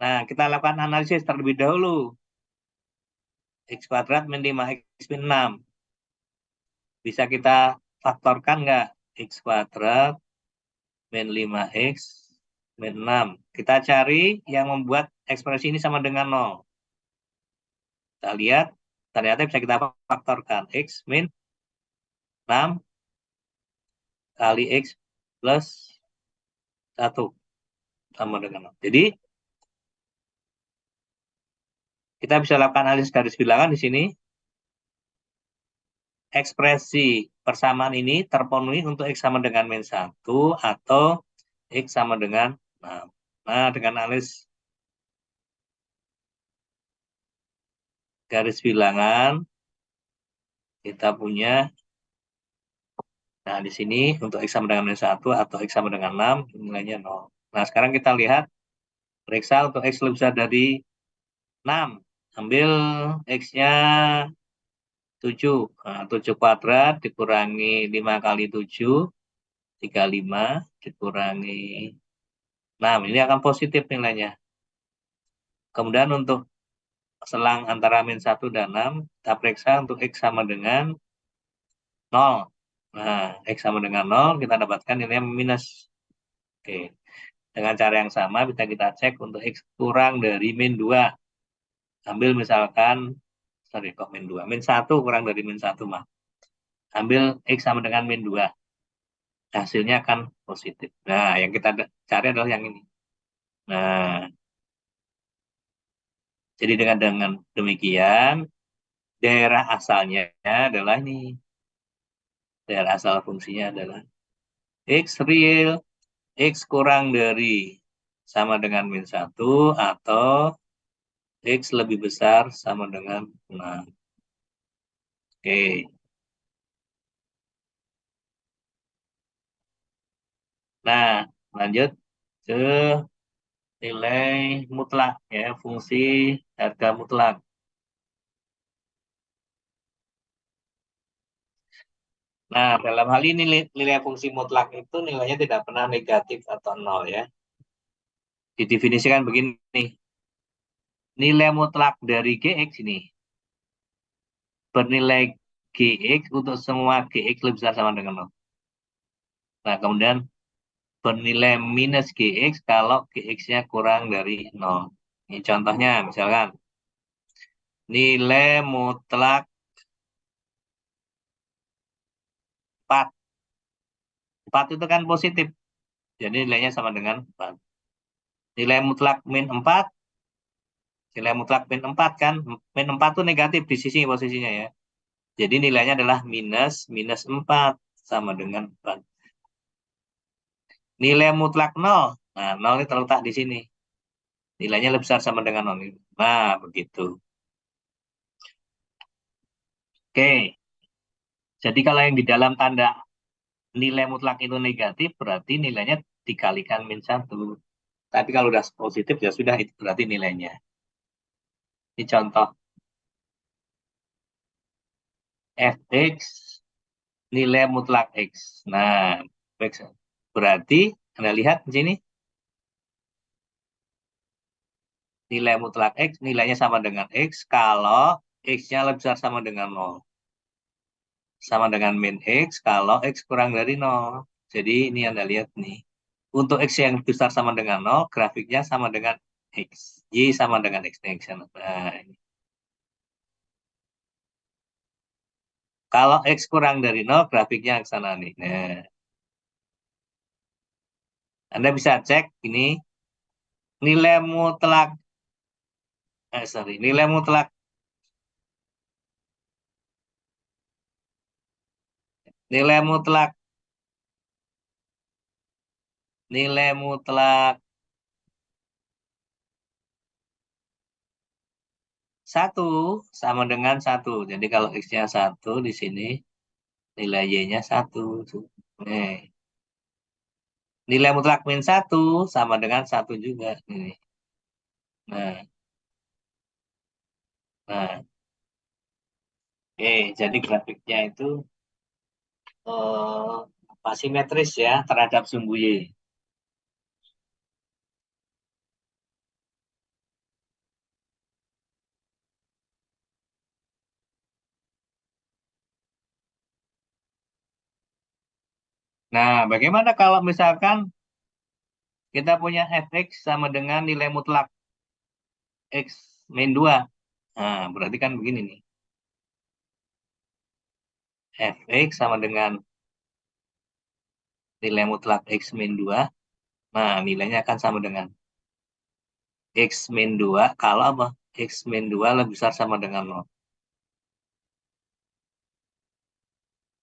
Nah, kita lakukan analisis terlebih dahulu. X kuadrat min 5X min 6. Bisa kita faktorkan nggak? X kuadrat min 5X min 6. Kita cari yang membuat ekspresi ini sama dengan 0. Kita lihat, ternyata bisa kita faktorkan. X min 6 kali X plus 1 sama dengan 0. Jadi, kita bisa lakukan analisis garis bilangan di sini. Ekspresi persamaan ini terpenuhi untuk X sama dengan min 1 atau X sama dengan 6. Nah, dengan analisis garis bilangan, kita punya, nah di sini untuk X sama dengan min 1 atau X sama dengan 6, nilainya 0. Nah, sekarang kita lihat, periksa untuk X lebih besar dari 6. Ambil X-nya 7. Nah, 7 kuadrat dikurangi 5 kali 7, 35, dikurangi 6. Ini akan positif nilainya. Kemudian untuk selang antara min 1 dan 6, kita periksa untuk X sama dengan 0. Nah, X sama dengan 0, kita dapatkan nilainya minus. Oke. Dengan cara yang sama, bisa kita cek untuk X kurang dari min 2. Ambil misalkan, sorry kok min 2, min 1 kurang dari min 1 mah. Ambil X sama dengan min 2. Hasilnya akan positif. Nah, yang kita cari adalah yang ini. Nah, jadi dengan demikian, daerah asalnya adalah ini. Daerah asal fungsinya adalah X real, X kurang dari sama dengan min 1 atau X lebih besar sama dengan 6. Oke. Nah, lanjut ke nilai mutlak ya, fungsi harga mutlak. Nah, dalam hal ini nilai fungsi mutlak itu nilainya tidak pernah negatif atau nol ya. Didefinisikan begini, nilai mutlak dari GX ini bernilai GX untuk semua GX lebih besar sama dengan nol. Nah, kemudian bernilai minus GX kalau GX-nya kurang dari nol. Ini contohnya, misalkan nilai mutlak 4. 4 itu kan positif, jadi nilainya sama dengan 4. Nilai mutlak min 4, nilai mutlak min 4 kan, min 4 itu negatif di sisi posisinya ya. Jadi nilainya adalah minus, minus 4 sama dengan 4. Nilai mutlak 0, nah 0 ini terletak di sini. Nilainya lebih besar sama dengan 0. Nah, begitu. Oke, jadi kalau yang di dalam tanda nilai mutlak itu negatif, berarti nilainya dikalikan min 1. Tapi kalau udah positif, ya sudah, itu berarti nilainya. Ini contoh fx nilai mutlak x. Nah, x. Berarti Anda lihat di sini, nilai mutlak X, nilainya sama dengan X, kalau X-nya lebih besar sama dengan 0. Sama dengan min X, kalau X kurang dari 0. Jadi ini Anda lihat nih. Untuk X yang besar sama dengan 0, grafiknya sama dengan X. Y sama dengan extension. Nah, ini. Kalau X kurang dari 0, grafiknya ke sana nih. Nah, Anda bisa cek ini nilai mutlak, nilai mutlak, nilai mutlak, nilai mutlak 1 sama dengan 1. Jadi kalau X-nya 1 di sini, nilai Y-nya 1. Nih. Nilai mutlak min 1 sama dengan 1 juga. Ini. Nah, nah, oke. Jadi grafiknya itu asimetris ya terhadap sumbu Y. Nah, bagaimana kalau misalkan kita punya fx sama dengan nilai mutlak x min 2? Nah, berarti kan begini nih. Fx sama dengan nilai mutlak x min 2. Nah, nilainya akan sama dengan x min 2 kalau apa? X min 2 lebih besar sama dengan 0.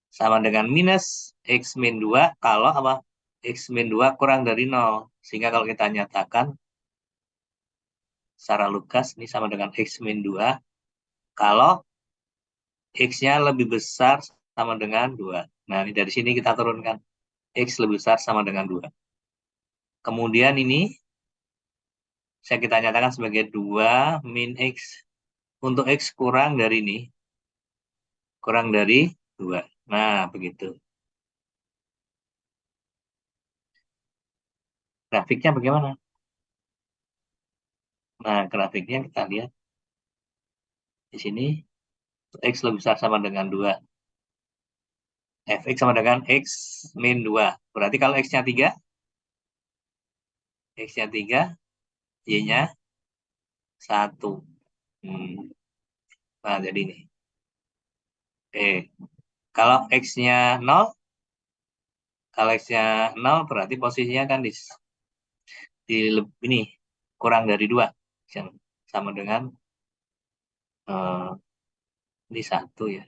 Sama dengan minus x min 2 kalau apa? X min 2 kurang dari 0. Sehingga kalau kita nyatakan secara lugas ini sama dengan x min 2 kalau x-nya lebih besar sama dengan 2. Nah, ini dari sini kita turunkan x lebih besar sama dengan 2. Kemudian ini saya kita nyatakan sebagai 2 min x. Untuk x kurang dari ini, kurang dari 2. Nah, begitu. Grafiknya bagaimana? Nah, grafiknya kita lihat di sini. X lebih besar sama dengan 2. Fx sama dengan X min 2. Berarti kalau X-nya 3, X-nya 3, Y-nya 1. Hmm. Nah, jadi ini. Oke. Kalau X-nya 0, kalau X-nya 0 berarti posisinya kan ini kurang dari 2. Yang sama dengan ini 1 ya.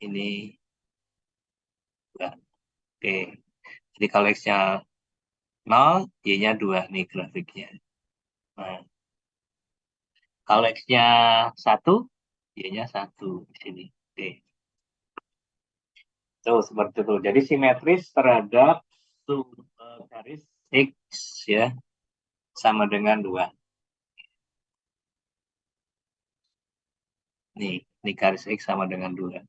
Ini 2. Oke. Jadi kalau X-nya 0, Y-nya 2 nih grafiknya. Nah, kalau X-nya 1, Y-nya 1 di sini. Oke. Tuh, seperti itu. Jadi simetris terhadap garis X ya sama dengan 2. Nih garis X sama dengan 2.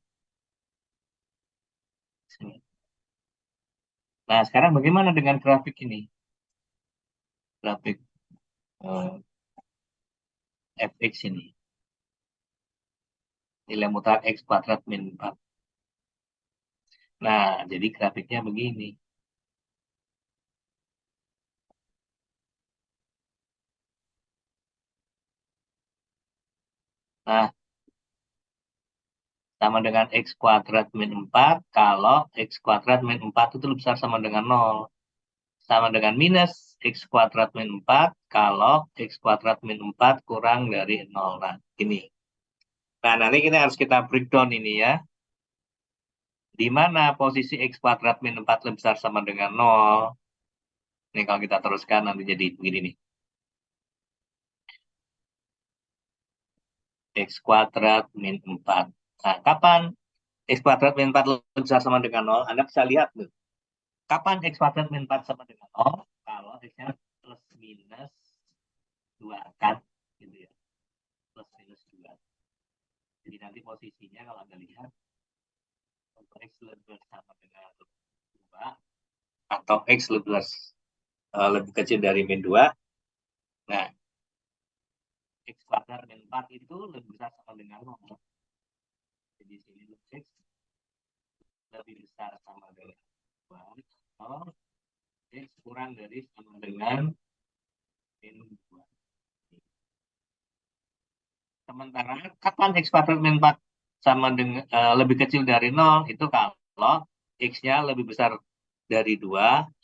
Nah, sekarang bagaimana dengan grafik ini? Grafik eh, fx ini. Nilai mutlak x kuadrat min 4. Nah, jadi grafiknya begini. Nah, sama dengan x kuadrat min 4 kalau x kuadrat min 4 itu lebih besar sama dengan 0. Sama dengan minus x kuadrat min 4 kalau x kuadrat min 4 kurang dari 0. Nah, ini. Nah, nanti kita breakdown ini ya. Di mana posisi x kuadrat min 4 lebih besar sama dengan 0. Ini kalau kita teruskan nanti jadi begini nih. X kuadrat min 4. Nah, kapan X kuadrat min 4 lebih besar sama dengan 0? Anda bisa lihat tuh. Kapan X kuadrat min 4 sama dengan 0? Kalau X-nya plus minus 2 kan? Gitu ya. Plus minus 2. Jadi nanti posisinya kalau Anda lihat, untuk X lebih sama dengan 2, atau X lebih kecil dari min 2. Nah, X kuadrat min 4 itu lebih besar sama dengan 0. Jadi sini X lebih besar sama dengan 2 atau X kurang dari sama dengan min 2. Sementara kapan X kuadrat min 4 sama dengan lebih kecil dari 0 itu kalau X-nya lebih besar dari 2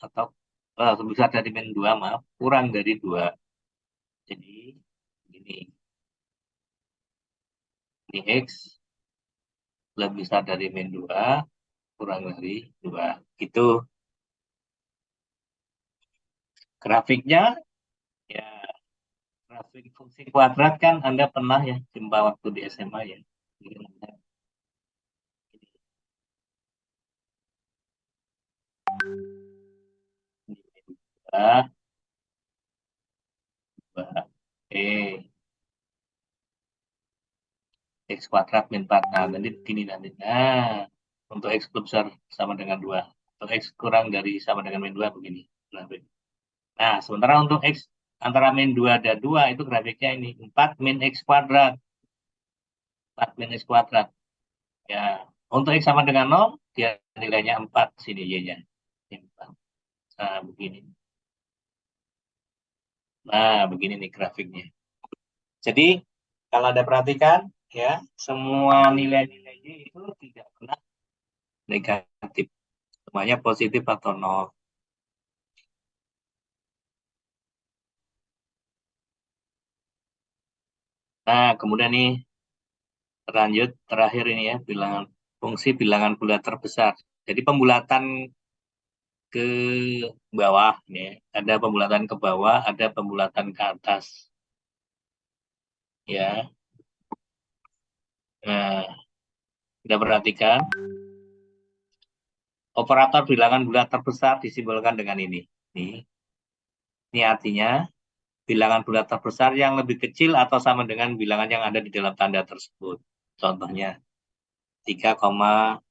atau lebih besar dari min 2, maaf, kurang dari 2. Jadi ini X lebih besar dari min 2, kurang dari 2. Itu grafiknya, ya grafik fungsi kuadrat kan Anda pernah ya jumpa waktu di SMA ya. Ini, dua, oke, X kuadrat min 4. Nah, nanti begini nanti. Nah, untuk X lebih besar sama dengan 2. Untuk X kurang dari sama dengan min 2 begini. Nah, sementara untuk X antara min 2 dan 2 itu grafiknya ini. 4 min X kuadrat. 4 min X kuadrat. Ya, untuk X sama dengan 0, dia nilainya 4 sini Y-nya. Nah, begini. Nah, begini nih grafiknya. Jadi, kalau Anda perhatikan, ya, semua nilai-nilainya itu tidak pernah negatif. Semuanya positif atau 0. Nah, kemudian nih, lanjut terakhir ini ya, bilangan fungsi bilangan bulat terbesar. Jadi pembulatan ke bawah nih, ada pembulatan ke bawah, ada pembulatan ke atas. Ya. Nah, kita perhatikan operator bilangan bulat terbesar disimbolkan dengan ini. Ini artinya bilangan bulat terbesar yang lebih kecil atau sama dengan bilangan yang ada di dalam tanda tersebut. Contohnya 3,8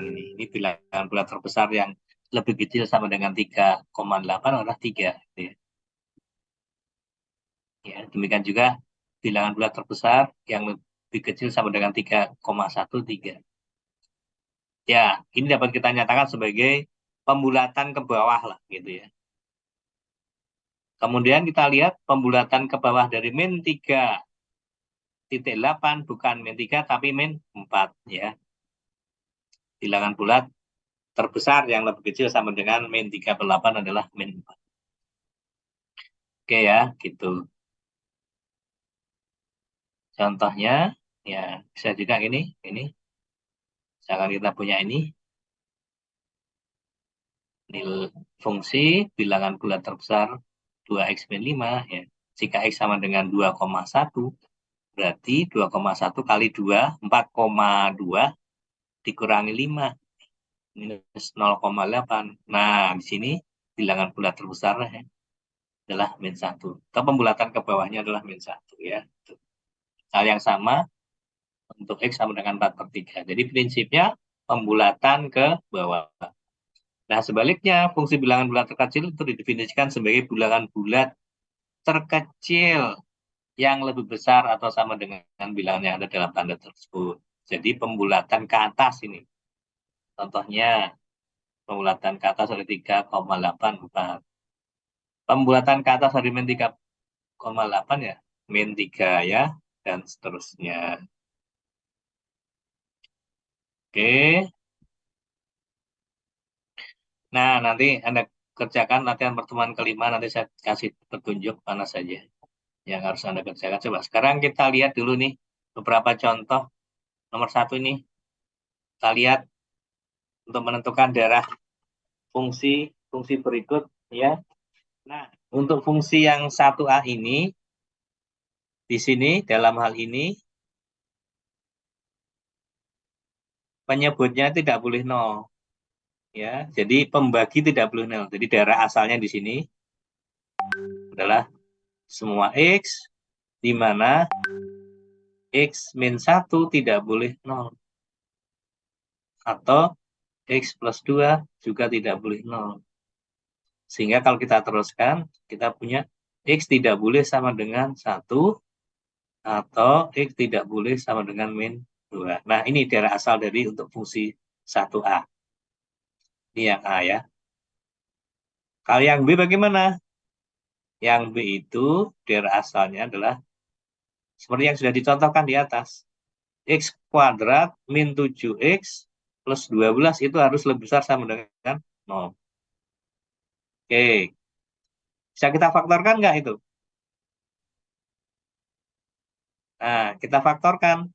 ini. Ini bilangan bulat terbesar yang lebih kecil sama dengan 3,8 adalah 3. Ya. Ya, demikian juga bilangan bulat terbesar yang lebih kecil sama dengan 3,13. Ya, ini dapat kita nyatakan sebagai pembulatan ke bawah lah gitu ya. Kemudian kita lihat pembulatan ke bawah dari min 3,8 bukan min 3 tapi min 4 ya. Bilangan bulat terbesar yang lebih kecil sama dengan min 3,8 adalah min 4. Oke ya, gitu. Contohnya, ya bisa juga ini. Misalkan kita punya ini, nilai fungsi bilangan bulat terbesar 2x min 5, ya. Jika x sama dengan 2,1, berarti 2,1 kali 2, 4,2 dikurangi 5, minus 0,8. Nah, di sini bilangan bulat terbesar ya, adalah min 1. Atau pembulatan ke bawahnya adalah min 1 ya. Hal yang sama untuk X sama dengan 4/3. Jadi prinsipnya pembulatan ke bawah. Nah, sebaliknya fungsi bilangan bulat terkecil itu didefinisikan sebagai bilangan bulat terkecil yang lebih besar atau sama dengan bilangan yang ada dalam tanda tersebut. Jadi pembulatan ke atas ini. Contohnya pembulatan ke atas dari 3,84. Pembulatan ke atas dari min 3,8 ya, min 3 ya, dan seterusnya. Oke. Nah, nanti Anda kerjakan latihan pertemuan kelima, nanti saya kasih petunjuk mana saja yang harus Anda kerjakan. Coba sekarang kita lihat dulu nih beberapa contoh. Nomor 1 ini, kita lihat untuk menentukan daerah fungsi berikut ya. Nah, untuk fungsi yang 1A ini, di sini dalam hal ini penyebutnya tidak boleh 0. Ya, jadi pembagi tidak boleh 0. Jadi daerah asalnya di sini adalah semua X, di mana X min 1 tidak boleh 0. Atau X plus 2 juga tidak boleh 0. Sehingga kalau kita teruskan, kita punya X tidak boleh sama dengan 1, atau X tidak boleh sama dengan min 2. Nah, ini daerah asal dari untuk fungsi 1A. Ini yang A ya. Kalau yang B bagaimana? Yang B itu daerah asalnya adalah seperti yang sudah dicontohkan di atas. X kuadrat min 7X plus 12 itu harus lebih besar sama dengan 0. Oke, bisa kita faktorkan nggak itu? Nah, kita faktorkan.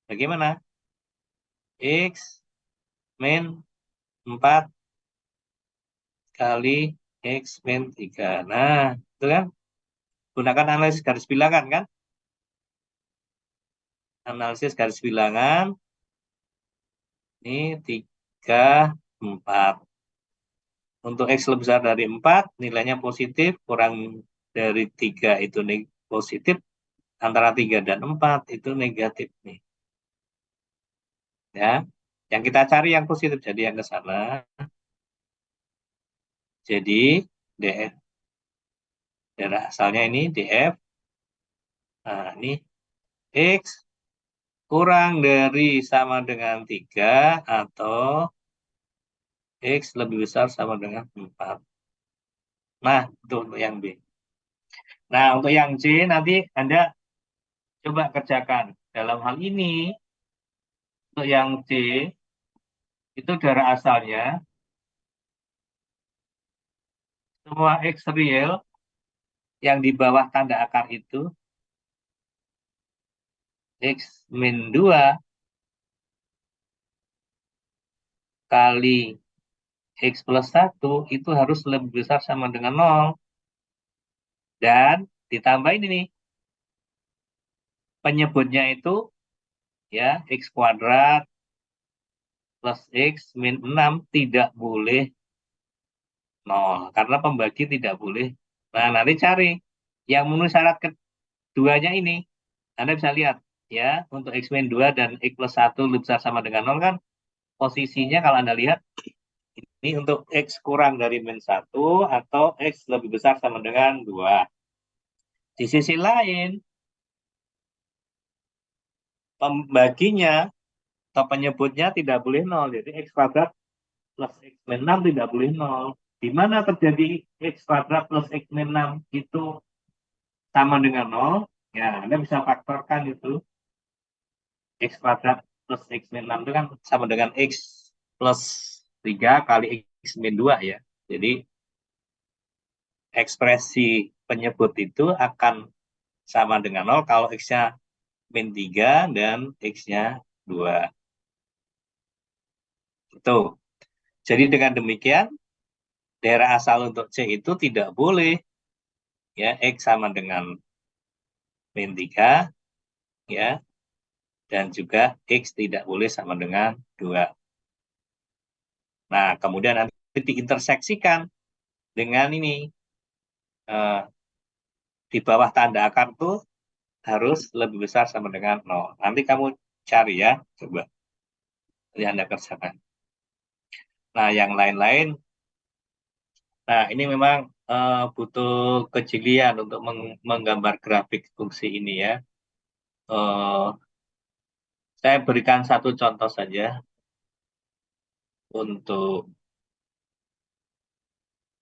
Bagaimana? X min 4 kali X min 3. Nah, itu kan? Gunakan analisis garis bilangan kan? Analisis garis bilangan. Ini 3, 4. Untuk X lebih besar dari 4, nilainya positif. Kurang dari 3 itu positif. Antara 3 dan 4 itu negatif nih. Ya. Yang kita cari yang positif. Jadi yang ke sana. Jadi DF. Daerah asalnya ini DF. Nah, ini X kurang dari sama dengan 3 atau X lebih besar sama dengan 4. Nah, itu untuk yang B. Nah, untuk yang C nanti Anda coba kerjakan. Dalam hal ini, untuk yang C, itu daerah asalnya, semua X real yang di bawah tanda akar itu, X min 2 kali X plus 1 itu harus lebih besar sama dengan 0. Dan ditambahin ini, penyebutnya itu ya X kuadrat plus X min 6 tidak boleh 0. Karena pembagi tidak boleh. Nah, nanti cari yang memenuhi syarat keduanya ini. Anda bisa lihat ya, untuk X min 2 dan X plus 1 lebih besar sama dengan 0 kan, posisinya kalau Anda lihat, ini untuk X kurang dari min 1 atau X lebih besar sama dengan 2. Di sisi lain, pembaginya atau penyebutnya tidak boleh 0. Jadi X kuadrat plus X min 6 tidak boleh 0. Di mana terjadi X kuadrat plus X min 6 itu sama dengan 0, ya Anda bisa faktorkan itu. X kuadrat plus X min 6 itu kan sama dengan X plus 3 kali X min 2 ya. Jadi ekspresi penyebut itu akan sama dengan 0 kalau X-nya min 3 dan X-nya 2. Itu. Jadi dengan demikian, daerah asal untuk C itu tidak boleh ya X sama dengan min 3 ya, dan juga X tidak boleh sama dengan 2. Nah, kemudian nanti diinterseksikan dengan ini. Di bawah tanda akar itu harus lebih besar sama dengan 0. Nanti kamu cari ya, coba. Nanti Anda kerjakan. Nah, yang lain-lain, nah ini memang butuh kejelian untuk menggambar grafik fungsi ini ya. Saya berikan satu contoh saja untuk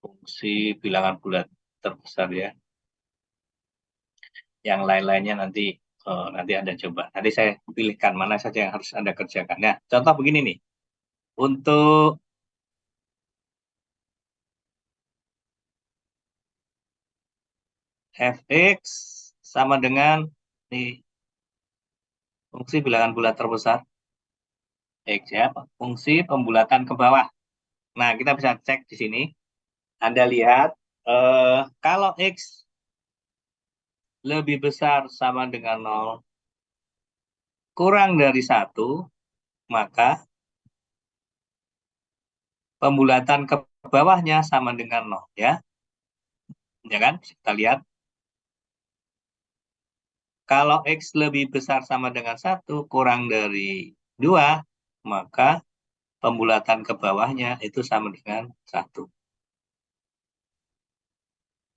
fungsi bilangan bulat terbesar ya. Yang lain-lainnya nanti Anda coba. Nanti saya pilihkan mana saja yang harus Anda kerjakan. Nah, contoh begini nih. Untuk fx sama dengan nih, fungsi bilangan bulat terbesar x ya, fungsi pembulatan ke bawah. Nah, kita bisa cek di sini. Anda lihat kalau x lebih besar sama dengan 0 kurang dari 1, maka pembulatan ke bawahnya sama dengan 0 ya. Ya kan? Kita lihat. Kalau x lebih besar sama dengan 1 kurang dari 2, maka pembulatan ke bawahnya itu sama dengan 1.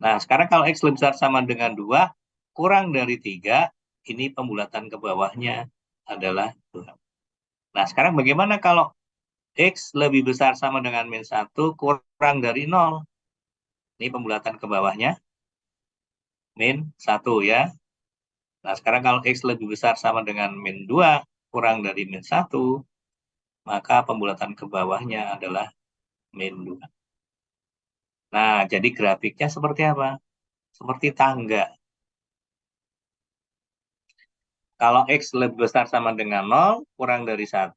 Nah, sekarang kalau X lebih besar sama dengan 2, kurang dari 3, ini pembulatan ke bawahnya adalah 2. Nah, sekarang bagaimana kalau X lebih besar sama dengan min 1 kurang dari 0? Ini pembulatan ke bawahnya min 1 ya. Nah, sekarang kalau X lebih besar sama dengan min 2 kurang dari min 1, maka pembulatan ke bawahnya adalah min 2. Nah, jadi grafiknya seperti apa? Seperti tangga. Kalau X lebih besar sama dengan 0, kurang dari 1.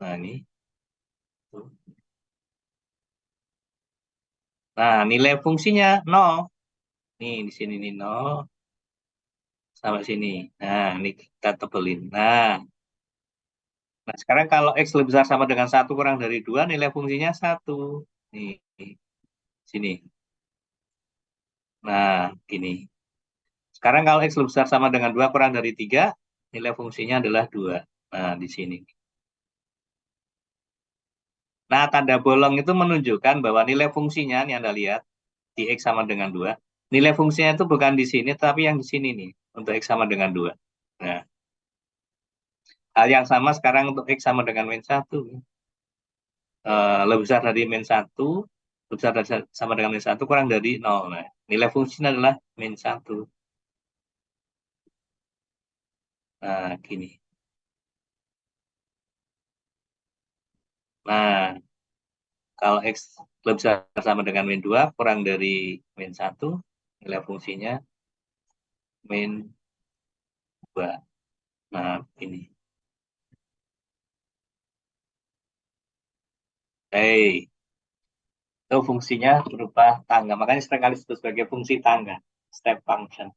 Nah, ini. Nah, nilai fungsinya 0. Nih, di sini nih 0 sampai sini. Nah, ini kita tebelin. Nah, sekarang kalau X lebih besar sama dengan 1 kurang dari 2, nilai fungsinya 1. Nih, sini. Nah, gini. Sekarang kalau X lebih besar sama dengan 2 kurang dari 3, nilai fungsinya adalah 2. Nah, di sini. Nah, tanda bolong itu menunjukkan bahwa nilai fungsinya, nih Anda lihat, di X sama dengan 2. Nilai fungsinya itu bukan di sini, tapi yang di sini nih, untuk X sama dengan 2. Nah, hal yang sama sekarang untuk X sama dengan min 1. Lebih besar dari min 1, lebih besar dari, sama dengan min 1, kurang dari 0. Nah, nilai fungsinya adalah min 1. Nah, gini. Nah, kalau X lebih besar sama dengan min 2, kurang dari min 1, nilai fungsinya min 2. Nah, ini. Hey, itu fungsinya berupa tangga. Makanya seringkali disebut sebagai fungsi tangga, step function.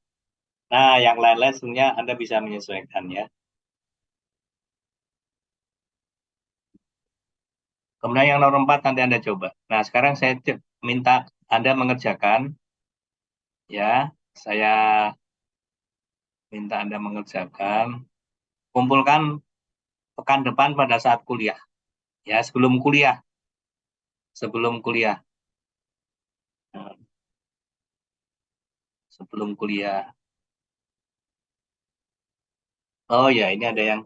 Nah, yang lain-lain sebenarnya Anda bisa menyesuaikan ya. Kemudian yang nomor 4 nanti Anda coba. Nah, sekarang saya minta Anda mengerjakan, ya. Saya minta Anda mengerjakan, kumpulkan pekan depan pada saat kuliah. Ya, sebelum kuliah. Sebelum kuliah. Nah, sebelum kuliah. Oh ya, ini ada yang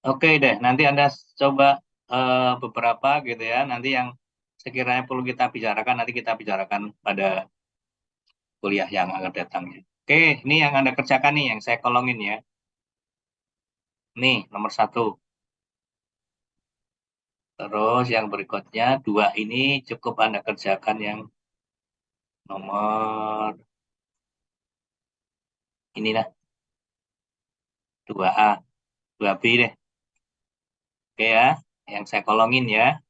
oke deh, nanti Anda coba beberapa gitu ya. Nanti yang sekiranya perlu kita bicarakan, nanti kita bicarakan pada kuliah yang akan datang ya. Oke, ini yang Anda kerjakan nih, yang saya kolongin ya. Nih, nomor 1. Terus yang berikutnya, 2 ini cukup Anda kerjakan yang nomor inilah, 2A, 2B deh. Oke ya, yang saya kolongin ya.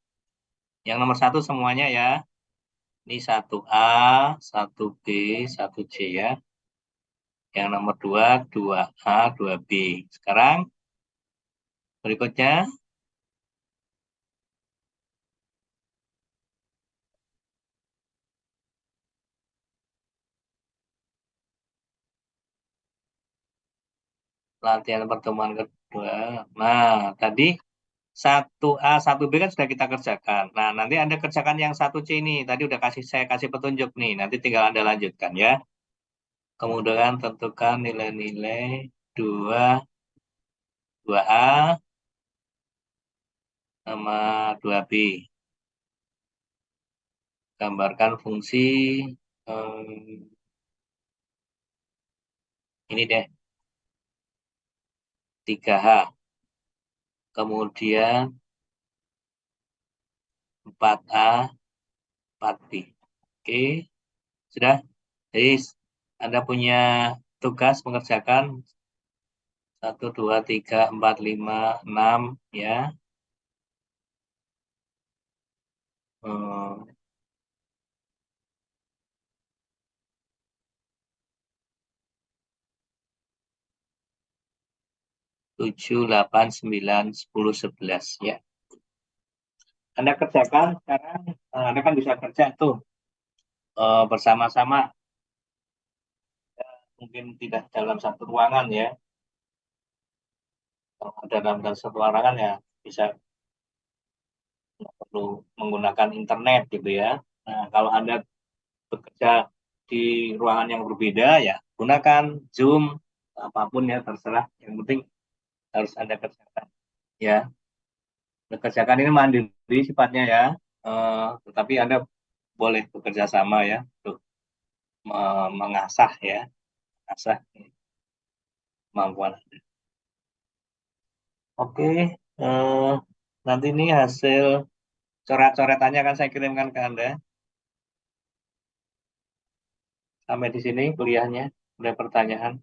Yang nomor 1 semuanya ya. Ini 1A, 1B, 1C ya. Yang nomor 2, 2A, 2B. Sekarang berikutnya, latihan pertemuan kedua. Nah, tadi 1A, 1B kan sudah kita kerjakan. Nah, nanti Anda kerjakan yang 1C ini. Tadi udah saya kasih petunjuk nih. Nanti tinggal Anda lanjutkan ya. Kemudian tentukan nilai-nilai 2, 2A sama 2B. Gambarkan fungsi hmm, ini deh, 3H. Kemudian 4A, 4B. Oke, sudah. Jadi Anda punya tugas mengerjakan 1, 2, 3, 4, 5, 6 ya. 7, 8, 9, 10, 11 ya. Anda kerjakan sekarang, Anda kan bisa kerja tuh bersama-sama, mungkin tidak dalam satu ruangan ya. Kalau dalam satu ruangan ya bisa, nggak perlu menggunakan internet gitu ya. Nah, kalau Anda bekerja di ruangan yang berbeda, ya gunakan Zoom, apapun ya terserah. Yang penting harus Anda kerjakan. Ya, kerjakan ini mandiri sifatnya ya, tetapi Anda boleh bekerja sama ya untuk mengasah ya, mengasah kemampuan Anda. Oke, nanti ini hasil coret-coretannya akan saya kirimkan ke Anda. Sampai di sini kuliahnya. Ada pertanyaan?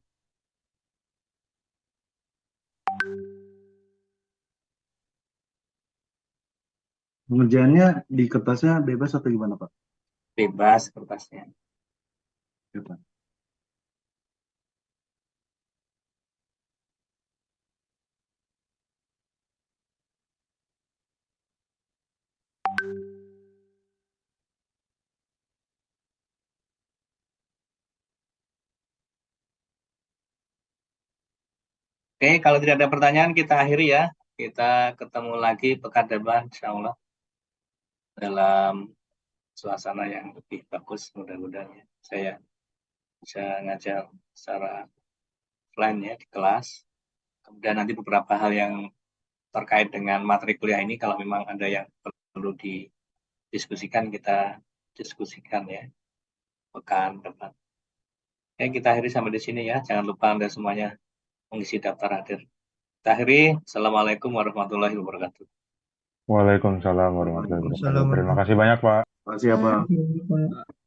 Pengerjaannya di kertasnya bebas atau gimana, Pak? Bebas kertasnya. Ya, Pak. Oke, kalau tidak ada pertanyaan kita akhiri ya. Kita ketemu lagi pekan depan, insya Allah, dalam suasana yang lebih bagus mudah-mudahan ya. Saya bisa ngajar secara offline ya di kelas. Kemudian nanti beberapa hal yang terkait dengan materi kuliah ini, kalau memang ada yang perlu didiskusikan, kita diskusikan ya pekan depan. Oke, kita akhiri sampai di sini ya. Jangan lupa Anda semuanya mengisi daftar hadir. Kita akhiri. Assalamualaikum warahmatullahi wabarakatuh. Waalaikumsalam warahmatullahi wabarakatuh. Waalaikumsalam Terima kasih banyak, Pak. Makasih ya, Pak. warahmatullahi wabarakatuh.